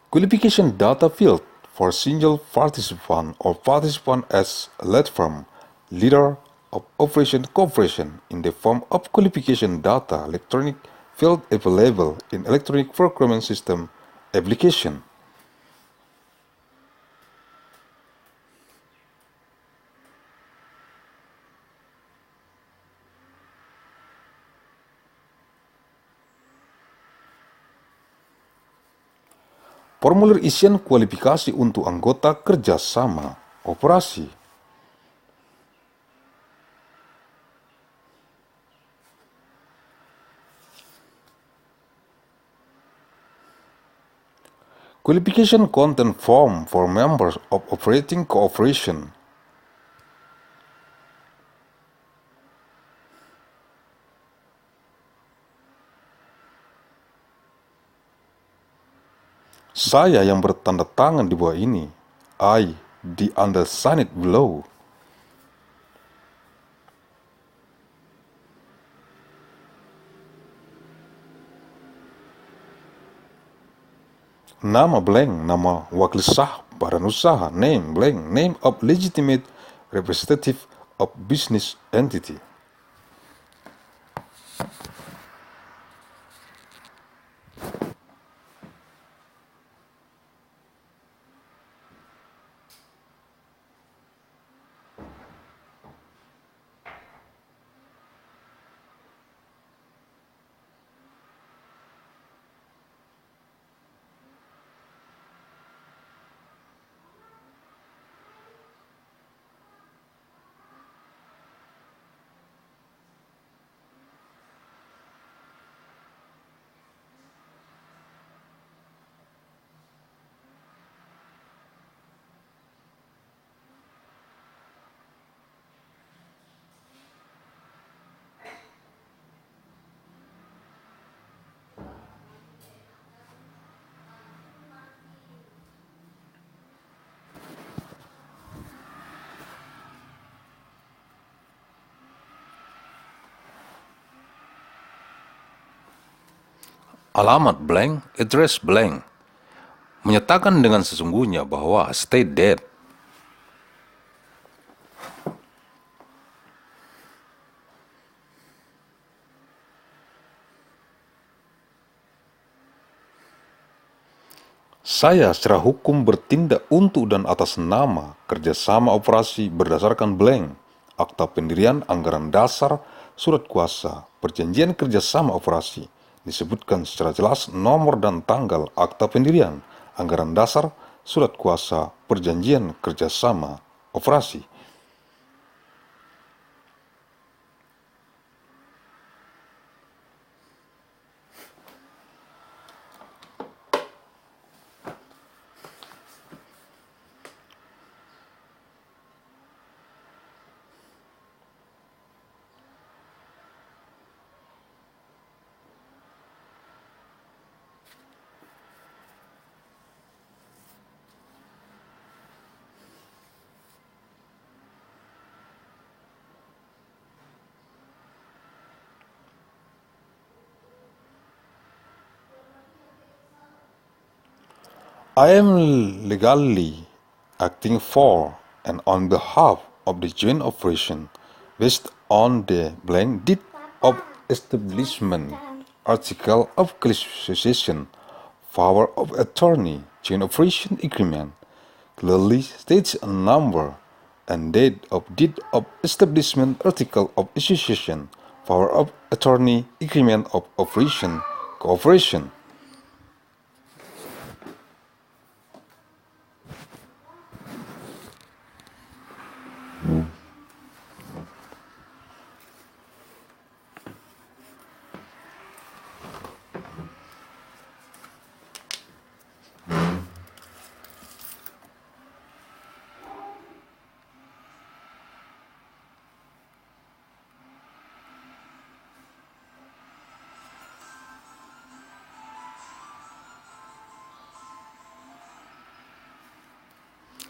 Qualification data field for single participant or participant as platform leader of operation cooperation in the form of qualification data electronic field available in electronic procurement system application. Formulir isian kualifikasi untuk anggota kerjasama operasi. Qualification content form for members of operating cooperation. Saya yang bertanda tangan di bawah ini, I the undersigned below. Nama blank, nama wakil sah, badan usaha, name blank, name of legitimate representative of business entity. alamat blank, address blank, menyatakan dengan sesungguhnya bahwa state dead. Saya secara hukum bertindak untuk dan atas nama kerjasama operasi berdasarkan blank, akta pendirian, anggaran dasar, surat kuasa, perjanjian kerjasama operasi, disebutkan secara jelas nomor dan tanggal akta pendirian, anggaran dasar, surat kuasa, perjanjian kerjasama operasi. I am legally acting for and on behalf of the joint operation based on the blank deed of establishment, article of classification, power of attorney, joint operation agreement, clearly states a number and date of deed of establishment, article of association, power of attorney, agreement of operation, cooperation.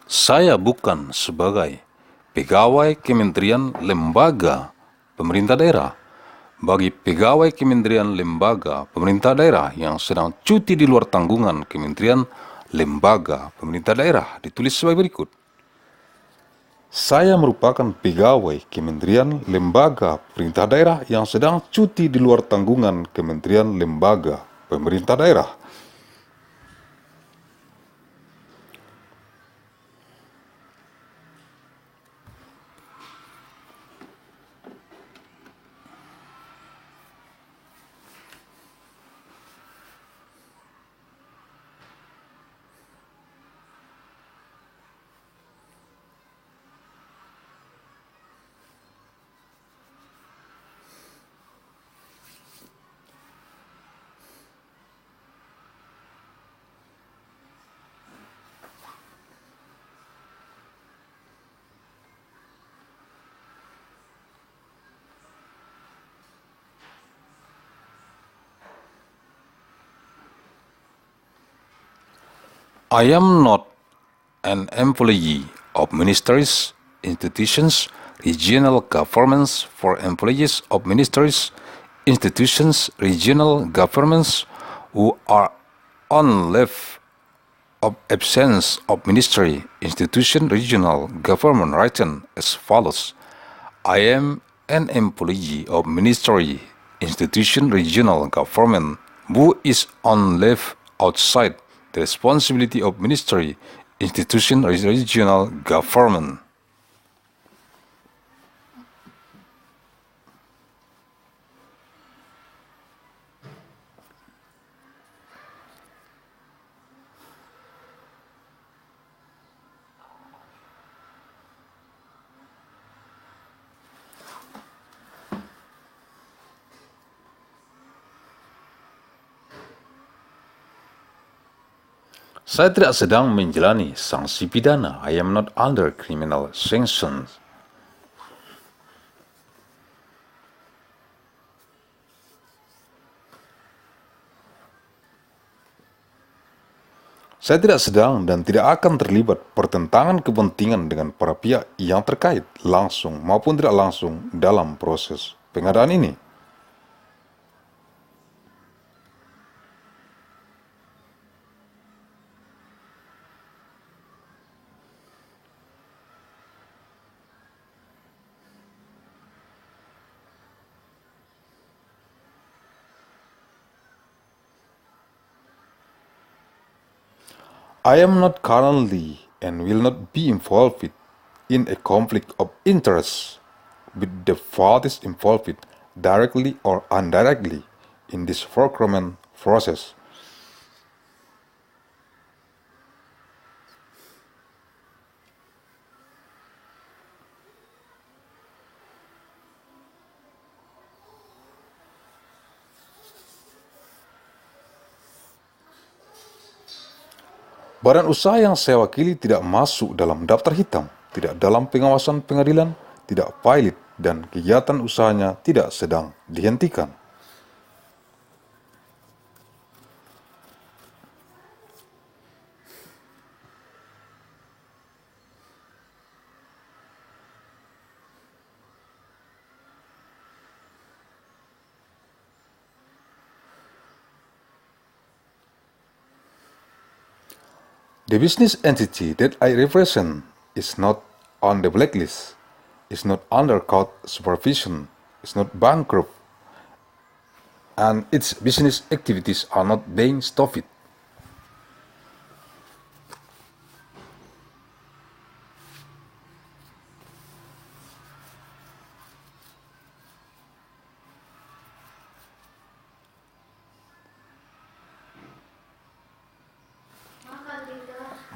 Saya bukan sebagai pegawai kementerian lembaga pemerintah daerah. Bagi pegawai kementerian lembaga pemerintah daerah yang sedang cuti di luar tanggungan kementerian lembaga pemerintah daerah, ditulis sebagai berikut. Saya merupakan pegawai kementerian lembaga pemerintah daerah yang sedang cuti di luar tanggungan kementerian lembaga pemerintah daerah. I am not an employee of ministries, institutions, regional governments for employees of ministries, institutions, regional governments who are on leave of absence of ministry, institution, regional government written as follows. I am an employee of ministry, institution, regional government who is on leave outside the responsibility of ministry, institution, regional government. Saya tidak sedang menjalani sanksi pidana. I am not under criminal sanctions. Saya tidak sedang dan tidak akan terlibat pertentangan kepentingan dengan para pihak yang terkait, langsung maupun tidak langsung, dalam proses pengadaan ini. I am not currently and will not be involved in a conflict of interest with the parties involved directly or indirectly in this procurement process. Badan usaha yang saya wakili tidak masuk dalam daftar hitam, tidak dalam pengawasan pengadilan, tidak pilot, dan kegiatan usahanya tidak sedang dihentikan. The business entity that I represent is not on the blacklist, is not under court supervision, is not bankrupt, and its business activities are not being stopped.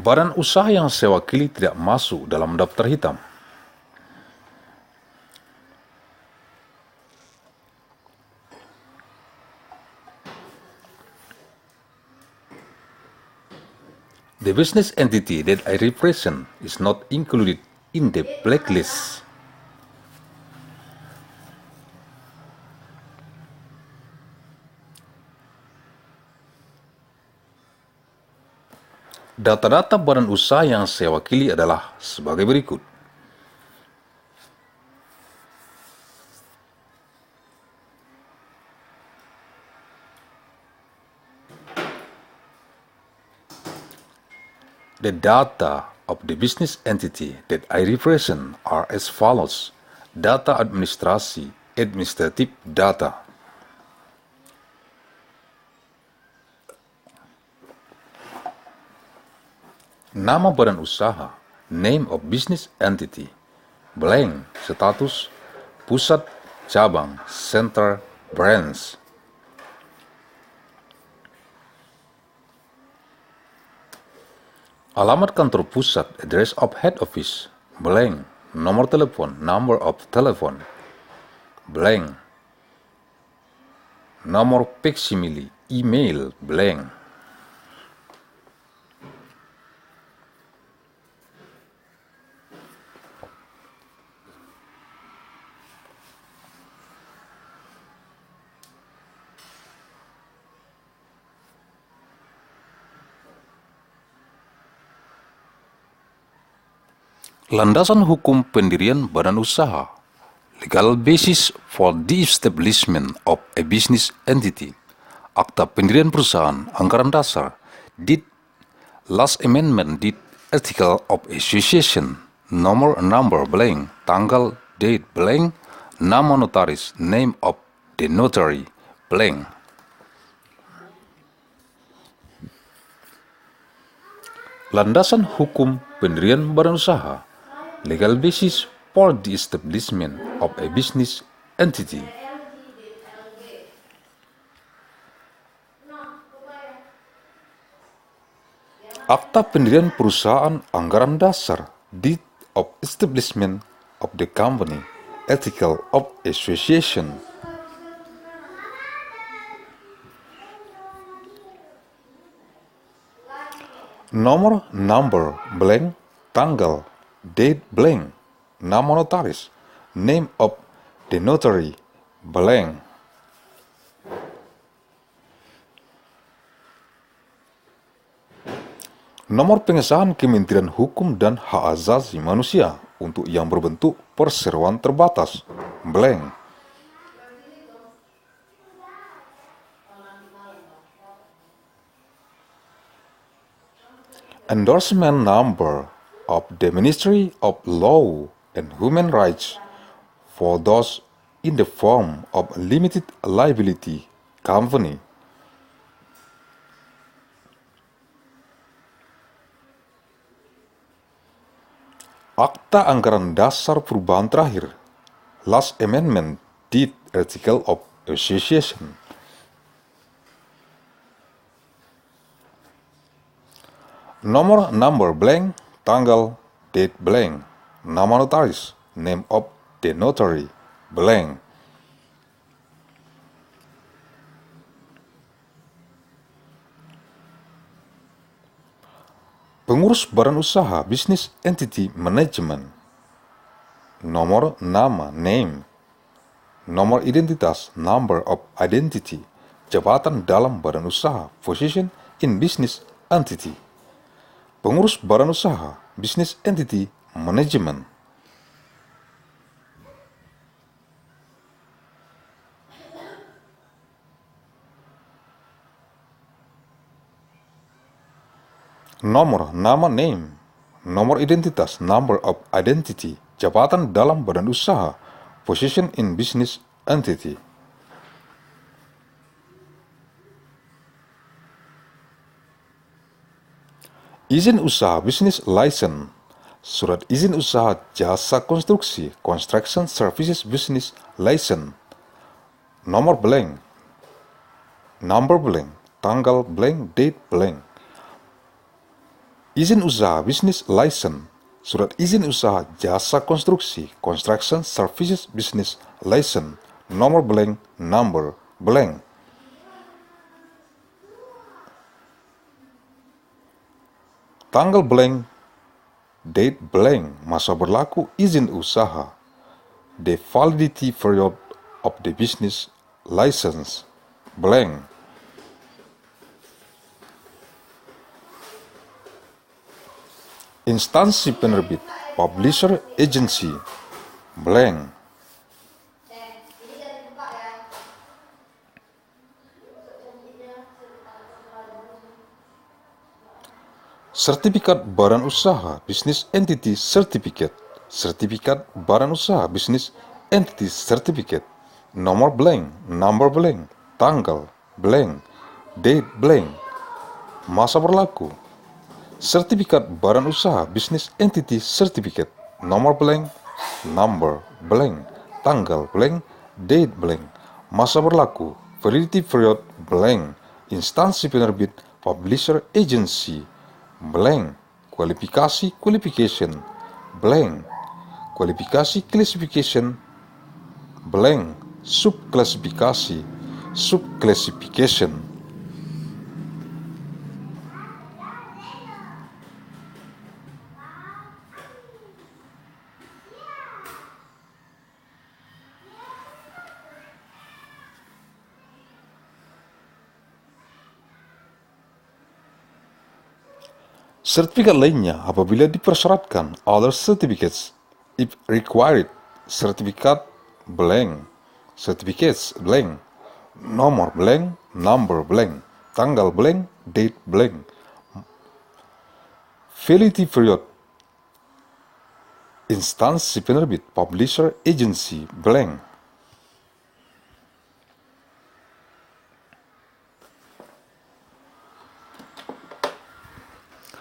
Badan usaha yang saya wakili tidak masuk dalam daftar hitam. The business entity that I represent is not included in the blacklist. Data-data badan usaha yang saya wakili adalah sebagai berikut. The data of the business entity that I represent are as follows. Data administrasi, administrative data. Nama badan usaha, name of business entity, blank, status, pusat, cabang, center, branch. Alamat kantor pusat, address of head office, blank, nomor telepon, number of telephone, blank, nomor faksimile, email, blank. Landasan hukum pendirian badan usaha, legal basis for the establishment of a business entity, akta pendirian perusahaan, anggaran dasar, deed, last amendment deed, article of association, nomor number blank, tanggal, date blank, nama notaris, name of the notary blank. Landasan hukum pendirian badan usaha, legal basis for the establishment of a business entity. Akta pendirian perusahaan, anggaran dasar, deed of establishment of the company, article of association. Nomor number blank, tanggal, date blank, nama notaris, name of the notary blank. Nomor pengesahan Kementerian Hukum dan Hak Asasi Manusia untuk yang berbentuk perseroan terbatas blank. Endorsement number of the Ministry of Law and Human Rights for those in the form of limited liability company. Akta Anggaran Dasar Perubahan terakhir, Last Amendment Deed Article of Association. Nomor number blank, tanggal, date blank, nama notaris, name of the notary, blank. Pengurus badan usaha, business entity management. Nomor nama, name. Nomor identitas, number of identity. Jabatan dalam badan usaha, position in business entity. Pengurus badan usaha, business entity management. Nomor nama, name. Nomor identitas, number of identity. Jabatan dalam badan usaha, position in business entity. Izin usaha, business license. Surat izin usaha jasa konstruksi, construction services business license. Nomor blank, number blank, tanggal blank, date blank. Izin usaha, business license. Surat izin usaha jasa konstruksi, construction services business license. Nomor blank, number blank. Tanggal blank, date blank, masa berlaku izin usaha. The validity period of the business license, blank. Instansi penerbit, publisher agency, blank. Sertifikat badan usaha, business entity certificate. Sertifikat badan usaha, business entity certificate. Nomor blank, number blank, tanggal blank, date blank, masa berlaku. Sertifikat badan usaha, business entity certificate. Nomor blank, number blank, tanggal blank, date blank, masa berlaku. Validity period blank. Instansi penerbit, publisher agency, blank. Kualifikasi qualification, blank. Kualifikasi classification, blank. Subklasifikasi subclassification. Sertifikat lainnya apabila dipersyaratkan, other certificates if required. Sertifikat blank, certificates blank, nomor blank, number blank, tanggal blank, date blank, validity period. Instansi penerbit, publisher agency, blank.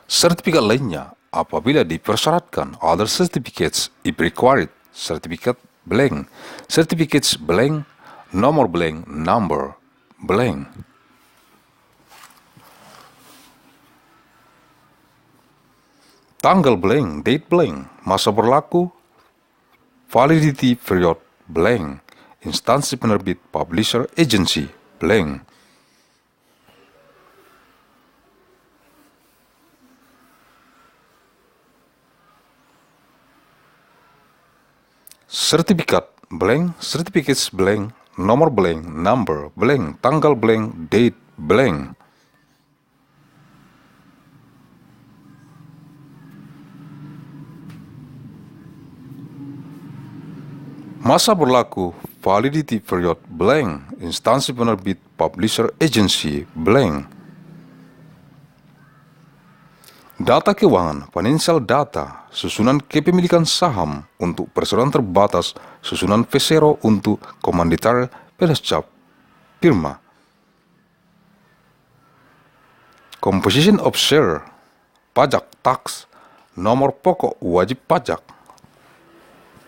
Sertifikat lainnya apabila dipersyaratkan, other certificates if required. Sertifikat blank, certificates blank, nomor blank, number blank. Tanggal blank, date blank, masa berlaku, validity period blank. Instansi penerbit, publisher agency, blank. Sertifikat blank, certificates blank, nomor blank, number blank, tanggal blank, date blank. Masa berlaku, validity period blank. Instansi penerbit, publisher agency, blank. Data keuangan, financial data, susunan kepemilikan saham untuk perseroan terbatas, susunan pesero untuk komanditer penasihat firma. Composition of share, pajak tax, nomor pokok wajib pajak,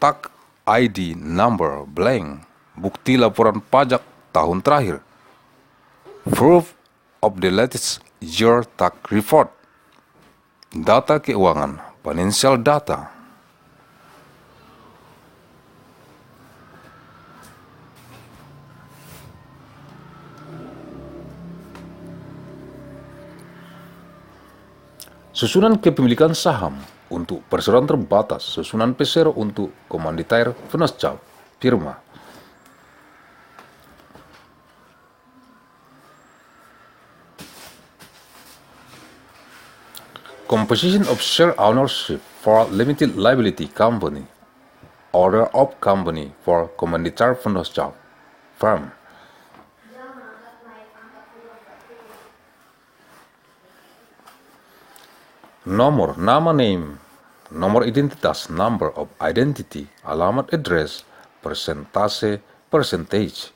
tax ID number blank, bukti laporan pajak tahun terakhir, proof of the latest year tax report, data keuangan, financial data. Susunan kepemilikan saham untuk perseroan terbatas, susunan pesero untuk komanditair Venuscap, firma. Composition of share ownership for limited liability company, order of company for komanditair Venuscap, firm. Nomor, nama name, nomor identitas, number of identity, alamat address, persentase, percentage.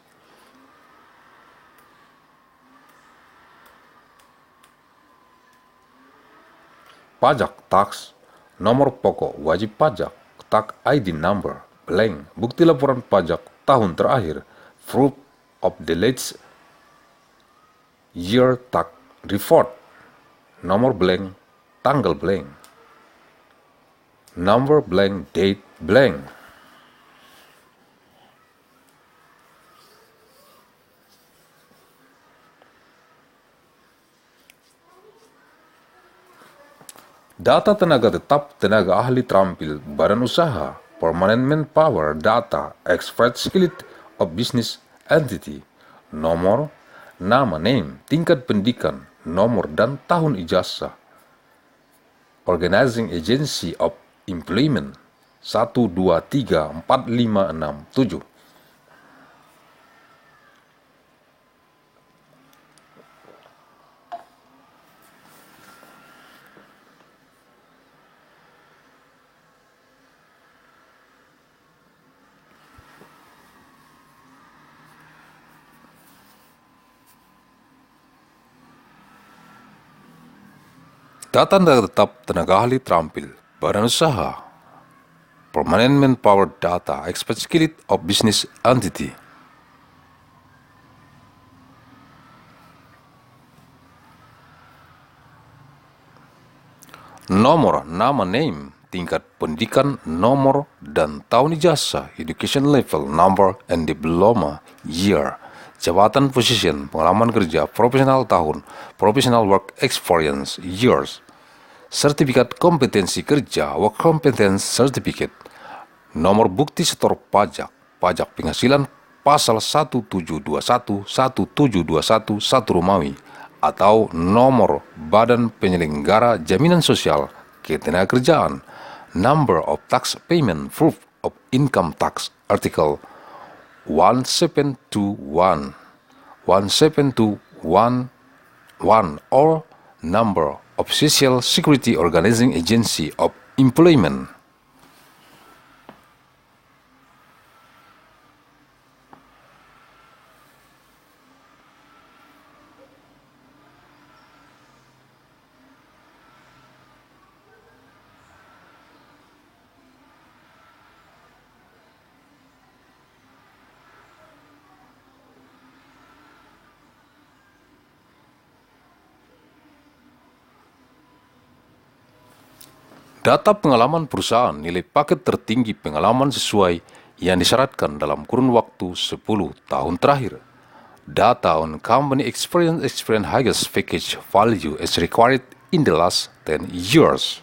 Pajak, tax, nomor pokok wajib pajak, tax ID number, blank, bukti laporan pajak tahun terakhir, proof of the latest year tax report, nomor blank, tanggal blank, number blank, date blank. Data tenaga tetap, tenaga ahli terampil, badan usaha, permanent manpower, data, expert skill of business entity, nomor, nama name, tingkat pendidikan, nomor dan tahun ijazah. Organizing Agency of Employment 1, 2, 3, 4, 5, 6, 7. Data tenaga tetap, tenaga ahli terampil, badan usaha, permanent manpower, data, expert skill of business entity. Nomor, nama name, tingkat pendidikan, nomor dan tahun ijazah, education level, number and diploma, year, jabatan position, pengalaman kerja, profesional tahun, professional work experience, years, sertifikat kompetensi kerja, work competence certificate, nomor bukti setor pajak, pajak penghasilan pasal 1721, 1721, 1 Romawi, atau nomor Badan Penyelenggara Jaminan Sosial Ketenagakerjaan, number of tax payment, proof of income tax, artikel 1721, 1721, or number of Social Security Organizing Agency of Employment. Data pengalaman perusahaan, nilai paket tertinggi pengalaman sesuai yang disyaratkan dalam kurun waktu 10 tahun terakhir. Data on company experience highest package value as required in the last 10 years.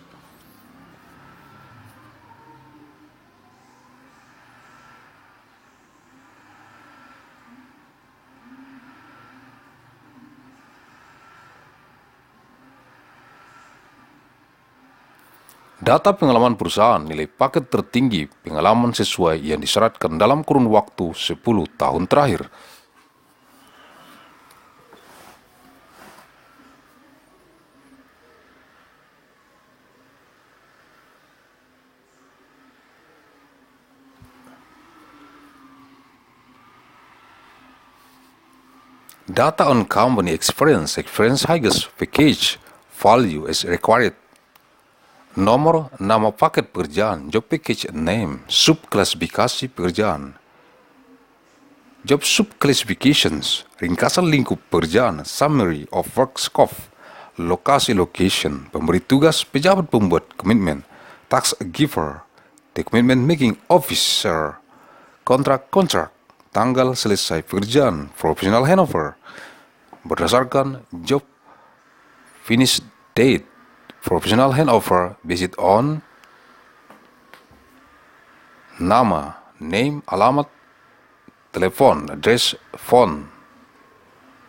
Data pengalaman perusahaan, nilai paket tertinggi pengalaman sesuai yang disyaratkan dalam kurun waktu 10 tahun terakhir. Data on company experience highest package value as required Nomor nama paket pekerjaan, job package name, subklasifikasi pekerjaan, job subclassifications, ringkasan lingkup pekerjaan, summary of work scope, lokasi location, pemberi tugas, pejabat pembuat komitmen, task giver, the commitment making officer, kontrak, tanggal selesai pekerjaan, professional handover, berdasarkan job finish date, professional handover based on nama, name, alamat, telepon, address, phone,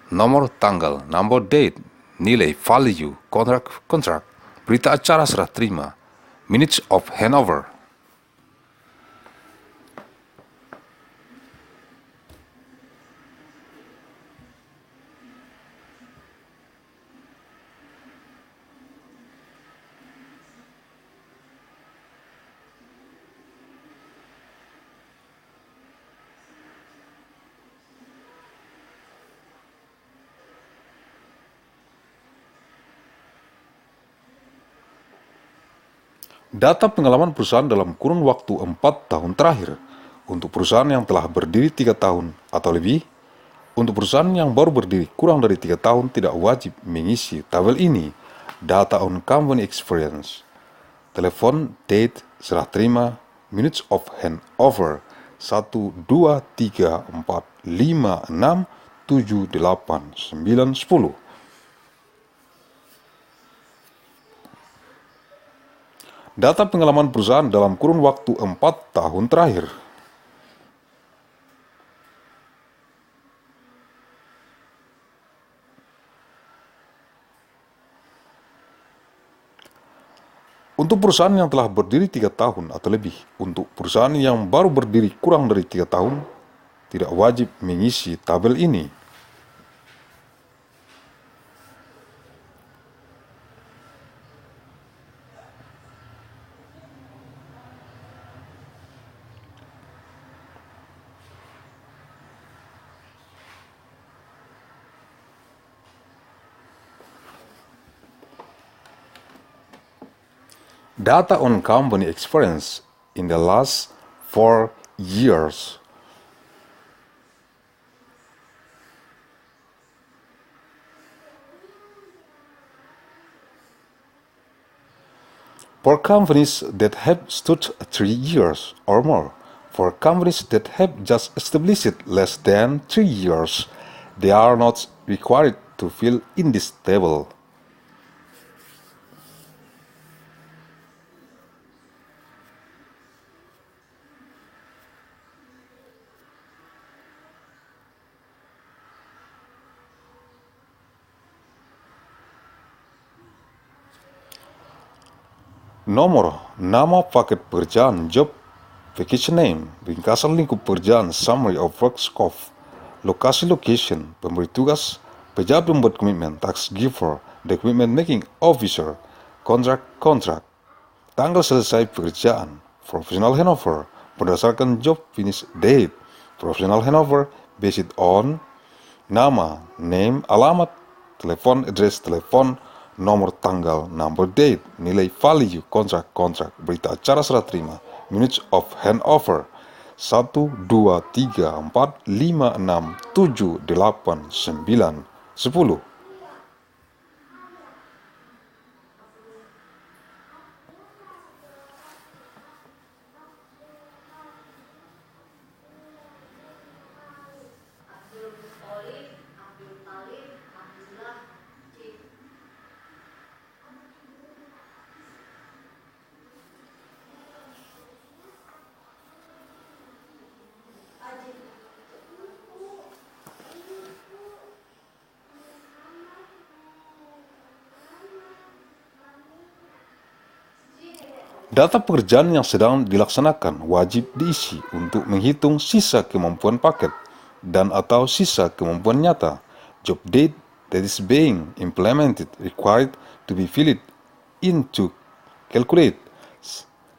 nomor tanggal, number date, nilai, value, kontrak, berita acara serah terima, minutes of handover. Data pengalaman perusahaan dalam kurun waktu 4 tahun terakhir untuk perusahaan yang telah berdiri 3 tahun atau lebih. Untuk perusahaan yang baru berdiri kurang dari 3 tahun tidak wajib mengisi tabel ini. Data on company experience, telepon, date, serah terima, minutes of handover, 1, 2, 3, 4, 5, 6, 7, 8, 9, 10. Data pengalaman perusahaan dalam kurun waktu 4 tahun terakhir. Untuk perusahaan yang telah berdiri 3 tahun atau lebih. Untuk perusahaan yang baru berdiri kurang dari 3 tahun, tidak wajib mengisi tabel ini. Data on company experience in the last 4 years. For companies that have stood 3 years or more, for companies that have just established less than 3 years, they are not required to fill in this table. Nomor, nama paket pekerjaan, job, vacation name, ringkasan lingkup pekerjaan, summary of work scope, lokasi location, pemberi tugas, pejabat pembuat komitmen, task giver, the commitment making officer, kontrak, tanggal selesai pekerjaan, professional handover, berdasarkan job finish date, professional handover based on nama, name, alamat, telepon, address, telepon, nomor tanggal, number date, nilai value, kontrak, berita acara serah terima, minutes of handover, 1, 2, 3, 4, 5, 6, 7, 8, 9, 10. Data pekerjaan yang sedang dilaksanakan wajib diisi untuk menghitung sisa kemampuan paket dan atau sisa kemampuan nyata. Job date that is being implemented required to be filled in to calculate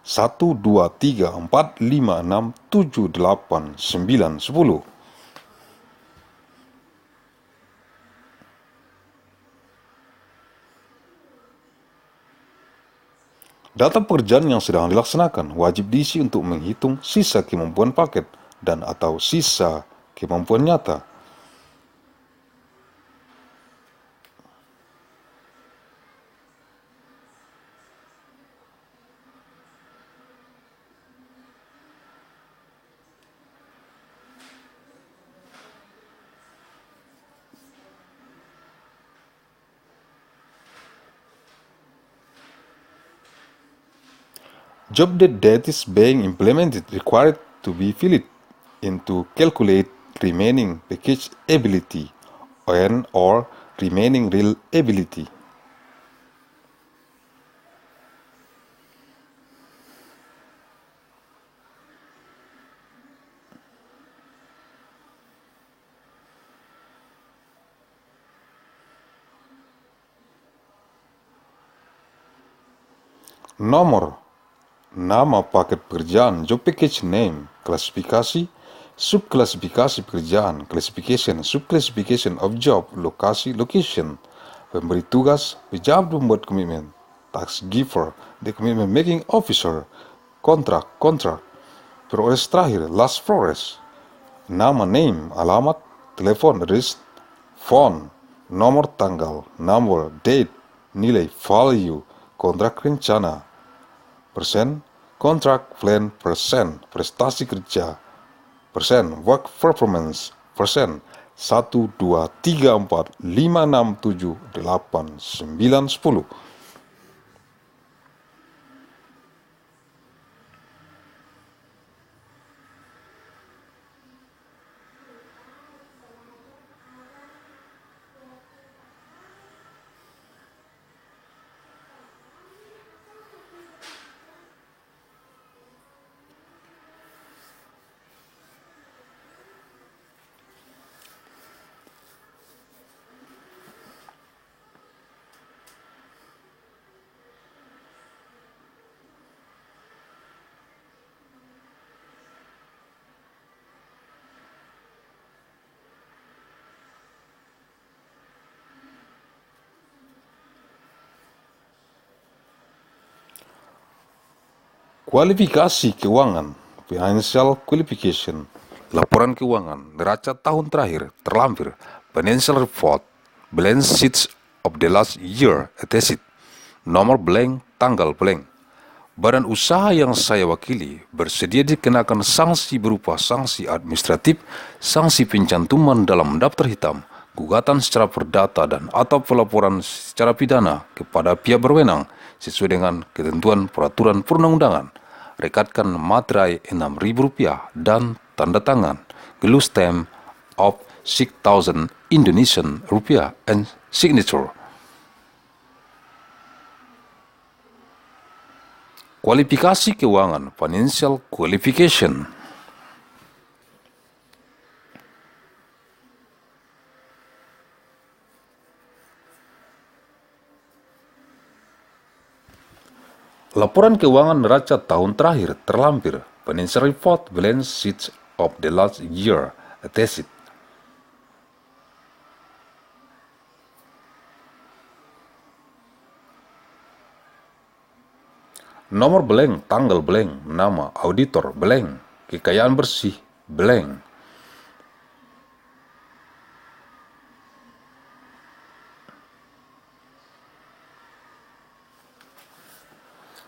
1, 2, 3, 4, 5, 6, 7, 8, 9, 10. Data pekerjaan yang sedang dilaksanakan wajib diisi untuk menghitung sisa kemampuan paket dan atau sisa kemampuan nyata. Job that is being implemented required to be filled in to calculate remaining package ability and or remaining real ability. Nomor, nama paket pekerjaan, job package name, klasifikasi, subklasifikasi pekerjaan, classification, subclassification of job, lokasi, location, pemberi tugas, pejabat pembuat komitmen, task giver, the commitment making officer, kontrak, progres terakhir, last progress, nama, name, alamat, telepon, address, phone, nomor tanggal, number, date, nilai, value, kontrak rencana, persen, contract plan, persen, prestasi kerja, persen, work performance, persen, 1, 2, 3, 4, 5, 6, 7, 8, 9, 10. Kualifikasi keuangan, financial qualification, laporan keuangan, neraca tahun terakhir, terlampir, financial report, balance sheets of the last year, attached, nomor blank, tanggal blank. Badan usaha yang saya wakili bersedia dikenakan sanksi berupa sanksi administratif, sanksi pencantuman dalam daftar hitam, gugatan secara perdata dan atau pelaporan secara pidana kepada pihak berwenang sesuai dengan ketentuan peraturan perundang-undangan. Rekatkan materai Rp6.000 dan tanda tangan glue stamp of 6,000 Indonesian rupiah and signature. Kualifikasi keuangan, financial qualification. Laporan keuangan neraca tahun terakhir, terlampir, financial report, balance sheets of the last year, attached. Nomor blank, tanggal blank, nama, auditor blank, kekayaan bersih blank.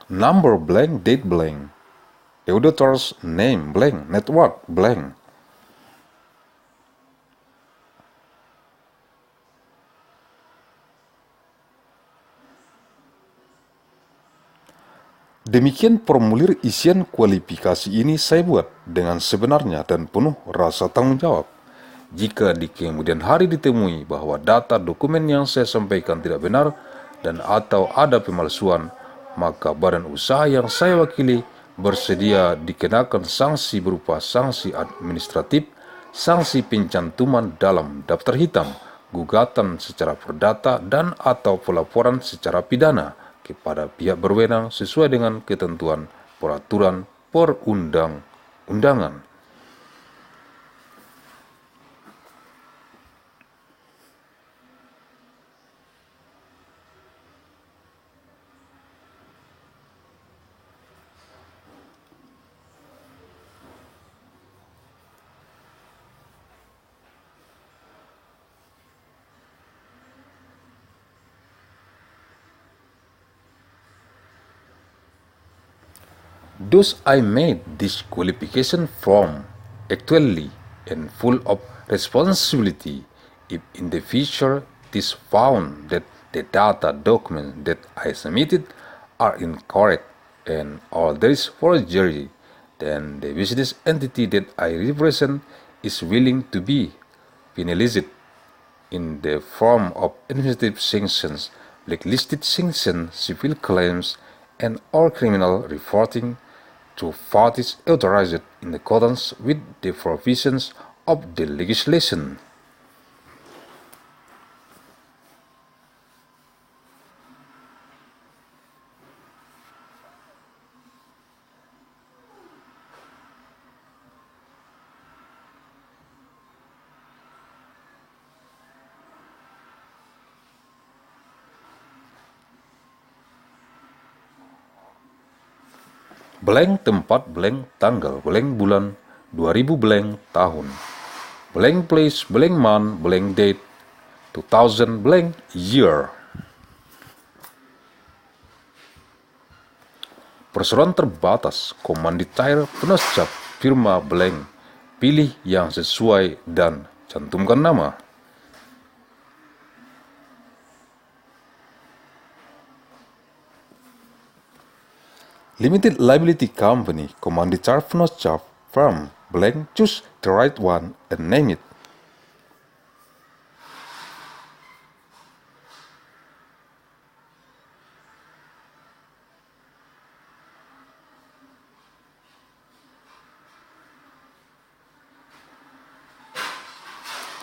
Number blank, date blank, auditor's name blank, network blank. Demikian formulir isian kualifikasi ini saya buat dengan sebenarnya dan penuh rasa tanggung jawab. Jika di kemudian hari ditemui bahwa data dokumen yang saya sampaikan tidak benar dan atau ada pemalsuan, maka badan usaha yang saya wakili bersedia dikenakan sanksi berupa sanksi administratif, sanksi pencantuman dalam daftar hitam, gugatan secara perdata dan atau pelaporan secara pidana kepada pihak berwenang sesuai dengan ketentuan peraturan perundang-undangan. Thus I made this qualification from actually and full of responsibility if in the future it is found that the data documents that I submitted are incorrect and or there is forgery, then the business entity that I represent is willing to be penalized in the form of administrative sanctions, blacklisted sanctions, civil claims, and or criminal reporting to parties authorized in accordance with the provisions of the legislation. Blank tempat, blank tanggal, blank bulan, 2000 blank tahun, blank place, blank month, blank date, 2000 blank year. Perseroan terbatas, komanditair penasihat firma blank, pilih yang sesuai dan cantumkan nama. Limited liability company, komanditair penasihat firm blank, choose the right one and name it.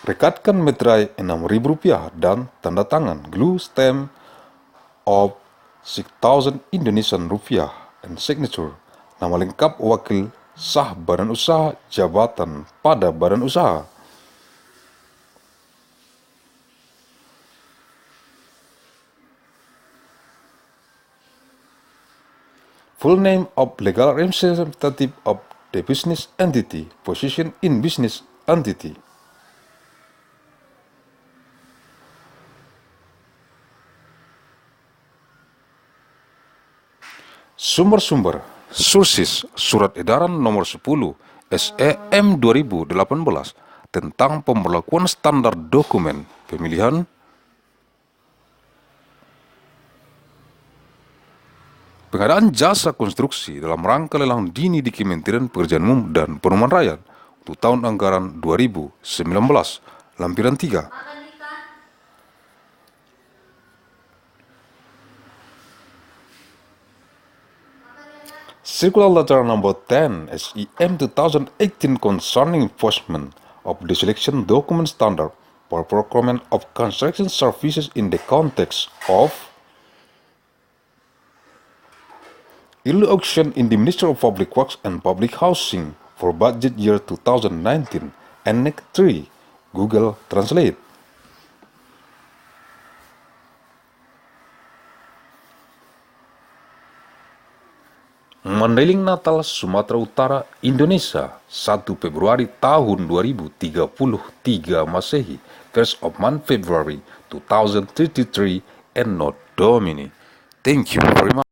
Rekatkan meterai Rp6.000 dan tanda tangan glue stamp of 6,000 Indonesian rupiah and signature. Nama lengkap wakil sah badan usaha, jabatan pada badan usaha. Full name of legal representative of the business entity, position in business entity. Sumber-sumber, sources, Surat Edaran Nomor 10 SEM 2018 tentang pemberlakuan standar dokumen pemilihan, pengadaan jasa konstruksi dalam rangka lelang dini di Kementerian Pekerjaan Umum dan Perumahan Rakyat untuk tahun anggaran 2019, lampiran 3. Circular Letter Number 10 SEM 2018 concerning enforcement of the selection document standard for procurement of construction services in the context of early auction in the Ministry of Public Works and Public Housing for budget year 2019, Annex 3, Google Translate. Mandailing Natal, Sumatera Utara, Indonesia, 1 Februari tahun 2033 Masehi, 1st of month February 2033, ANNO DOMINI. Thank you very much.